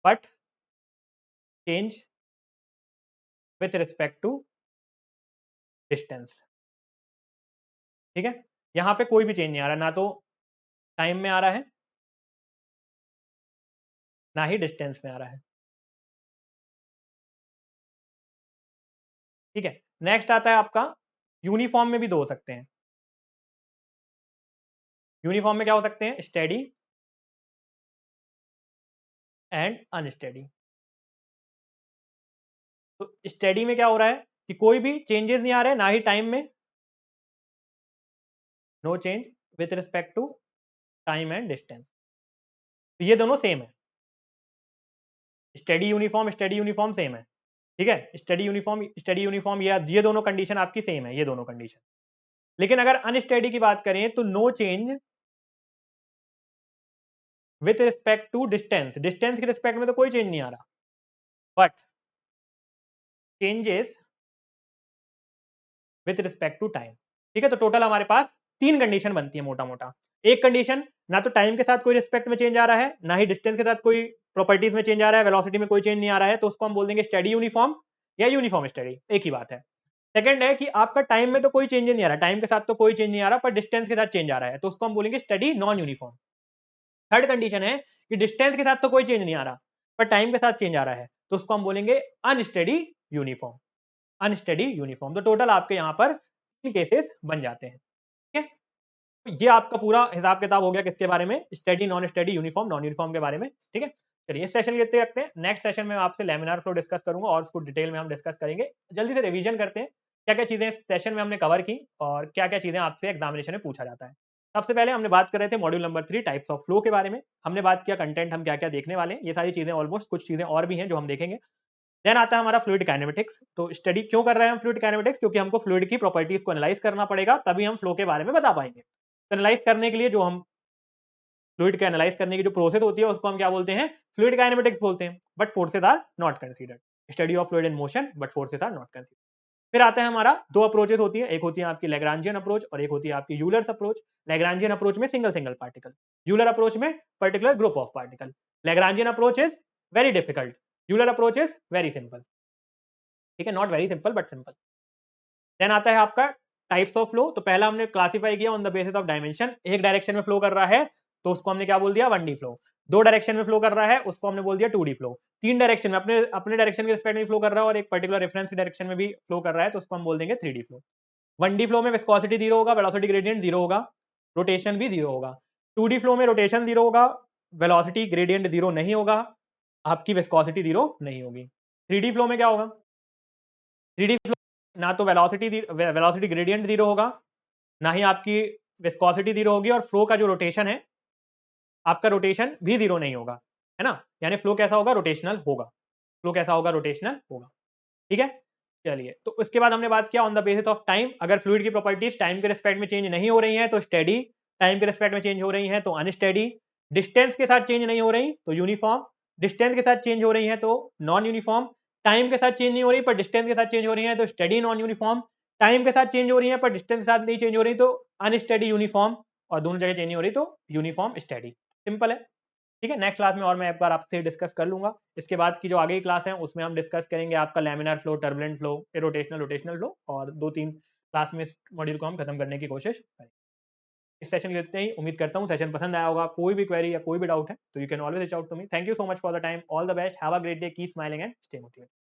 but change with respect to distance। ठीक है, यहां पे कोई भी चेंज नहीं आ रहा, ना तो टाइम में आ रहा है ना ही डिस्टेंस में आ रहा है। ठीक है, नेक्स्ट आता है आपका यूनिफॉर्म में भी दो हो सकते हैं। यूनिफॉर्म में क्या हो सकते हैं, स्टेडी एंड अनस्टेडी। तो स्टेडी में क्या हो रहा है कि कोई भी चेंजेस नहीं आ रहे, ना ही टाइम में, no change with respect to time and distance, तो ये दोनों सेम है। स्टेडी यूनिफॉर्म सेम है। ठीक है, स्टडी यूनिफॉर्म ये दोनों कंडीशन आपकी सेम है, ये दोनों कंडीशन। लेकिन अगर अनस्टेडी की बात करें तो no change with respect to distance, distance के रिस्पेक्ट में तो कोई चेंज नहीं आ रहा, but changes with respect to time. ठीक है, तो टोटल हमारे पास तीन कंडीशन बनती है मोटा मोटा। एक कंडीशन ना तो टाइम के साथ कोई रिस्पेक्ट में चेंज आ रहा है, ना ही डिस्टेंस के साथ कोई प्रॉपर्टीज में चेंज आ रहा है, वेलोसिटी में कोई चेंज नहीं आ रहा है, तो उसको हम बोल देंगे स्टडी यूनिफॉर्म या यूनिफॉर्म स्टडी, एक ही बात है। सेकंड है कि आपका टाइम में तो कोई चेंज नहीं आ रहा, टाइम के साथ तो कोई चेंज नहीं आ रहा, पर डिस्टेंस के साथ चेंज आ रहा है, तो उसको हम बोलेंगे study non uniform. Third condition है कि डिस्टेंस के साथ तो कोई चेंज नहीं आ रहा, पर टाइम के साथ चेंज आ रहा है, तो उसको हम बोलेंगे अनस्टडी यूनिफॉर्म। Unsteady uniform. तो टोटल आपके यहाँ पर 3 केसेस बन जाते हैं। ठीक है, तो ये आपका पूरा हिसाब किताब हो गया किसके बारे में, study, non study, uniform, non uniform के बारे में। ठीक है, चलिए इस सेशन लेते रखते हैं, नेक्स्ट सेशन में मैं आपसे लैमिनार फ्लो डिस्कस करूंगा और उसको डिटेल में हम डिस्कस करेंगे। जल्दी से रिवीजन करते हैं क्या क्या चीजें इस सेशन में हमने कवर की और क्या क्या चीजें आपसे एग्जामिनेशन में पूछा जाता है। सबसे पहले हमने बात कर रहे थे module number 3 types of flow के बारे में। हमने बात किया कंटेंट हम क्या क्या देखने वाले हैं, ये सारी चीजें ऑलमोस्ट, कुछ चीजें और भी हैं जो हम देखेंगे। देन आता है हमारा फ्लूइड काइनेमेटिक्स। तो स्टडी क्यों कर रहे हैं हम फ्लूइड काइनेमेटिक्स, क्योंकि हमको फ्लूइड की प्रॉपर्टीज को एनालाइज करना पड़ेगा, तभी हम फ्लो के बारे में बता पाएंगे। तो एनालाइज करने के लिए जो हम फ्लूइड को एनालाइज करने की जो प्रोसेस होती है उसको हम क्या बोलते हैं, फ्लूइड काइनेमेटिक्स बोलते हैं। But forces are not considered, study of fluid in motion, but forces are not considered. फिर आता है हमारा दो अप्रोचेस होती है, एक होती है आपकी लैग्रांजियन अप्रोच और एक होती है आपकी यूलर्स अप्रोच। लैग्रांजियन अप्रोच में single single particle, Euler approach में particular group of particle. Lagrangian approach is very difficult, Euler approach is very simple. ठीक है, not very simple but simple. Then आता है आपका टाइप्स ऑफ फ्लो। तो पहला हमने क्लासिफाई किया on the basis of dimension. एक डायरेक्शन में फ्लो कर रहा है तो उसको हमने क्या बोल दिया, 1D फ्लो। दो डायरेक्शन में फ्लो कर रहा है उसको हमने बोल दिया 2D फ्लो। तीन डायरेक्शन में अपने अपने डायरेक्शन के रिस्पेक्ट में फ्लो कर रहा है और एक पर्टिकुलर रेफरेंस की डायरेक्शन में भी फ्लो कर रहा है तो उसको हम बोल देंगे 3D फ्लो। 1D फ्लो में विस्कोसिटी जीरो होगा, वेलोसिटी ग्रेडियंट जीरो होगा, रोटेशन भी जीरो होगा। 2D फ्लो में रोटेशन जीरो होगा, वेलोसिटी ग्रेडियंट जीरो नहीं होगा, आपकी विस्कोसिटी जीरो नहीं होगी। 3D फ्लो में क्या होगा, 3D फ्लो ना तो वेलोसिटी ग्रेडियंट जीरो होगा, ना ही आपकी विस्कोसिटी जीरो होगी, और फ्लो का जो रोटेशन है आपका रोटेशन भी जीरो नहीं होगा, है ना। यानी फ्लो कैसा होगा, रोटेशनल होगा। फ्लो कैसा होगा, रोटेशनल होगा। ठीक है, चलिए तो उसके बाद हमने बात किया on the basis of time. अगर फ्लूइड की प्रॉपर्टीज टाइम के रिस्पेक्ट में चेंज नहीं हो रही हैं तो स्टेडी, टाइम के रिस्पेक्ट में चेंज हो रही हैं तो अनस्टेडी, डिस्टेंस के साथ चेंज नहीं हो रही तो यूनिफॉर्म, डिस्टेंस के साथ चेंज हो रही है तो नॉन यूनिफॉर्म, टाइम के साथ चेंज नहीं हो रही पर डिस्टेंस के साथ चेंज हो रही है तो स्टेडी नॉन यूनिफॉर्म, टाइम के साथ चेंज हो रही है पर डिस्टेंस के साथ नहीं चेंज हो रही तो अनस्टेडी यूनिफॉर्म, और दोनों जगह चेंज नहीं हो रही तो यूनिफॉर्म स्टेडी। सिंपल है। ठीक है, नेक्स्ट क्लास में और मैं एक बार आपसे डिस्कस कर लूंगा। इसके बाद की जो आगे की क्लास है उसमें हम डिस्कस करेंगे आपका laminar flow, turbulent flow, rotational flow, और 2-3 क्लास में इस मॉड्यूल को हम खत्म करने की कोशिश करेंगे। इस सेशन के इतने ही, उम्मीद करता हूँ सेशन पसंद आया होगा। कोई भी क्वेरी या कोई भी डाउट है तो you can always reach out to me. Thank you so much for the time, all the best, have a great day, keep smiling and stay motivated.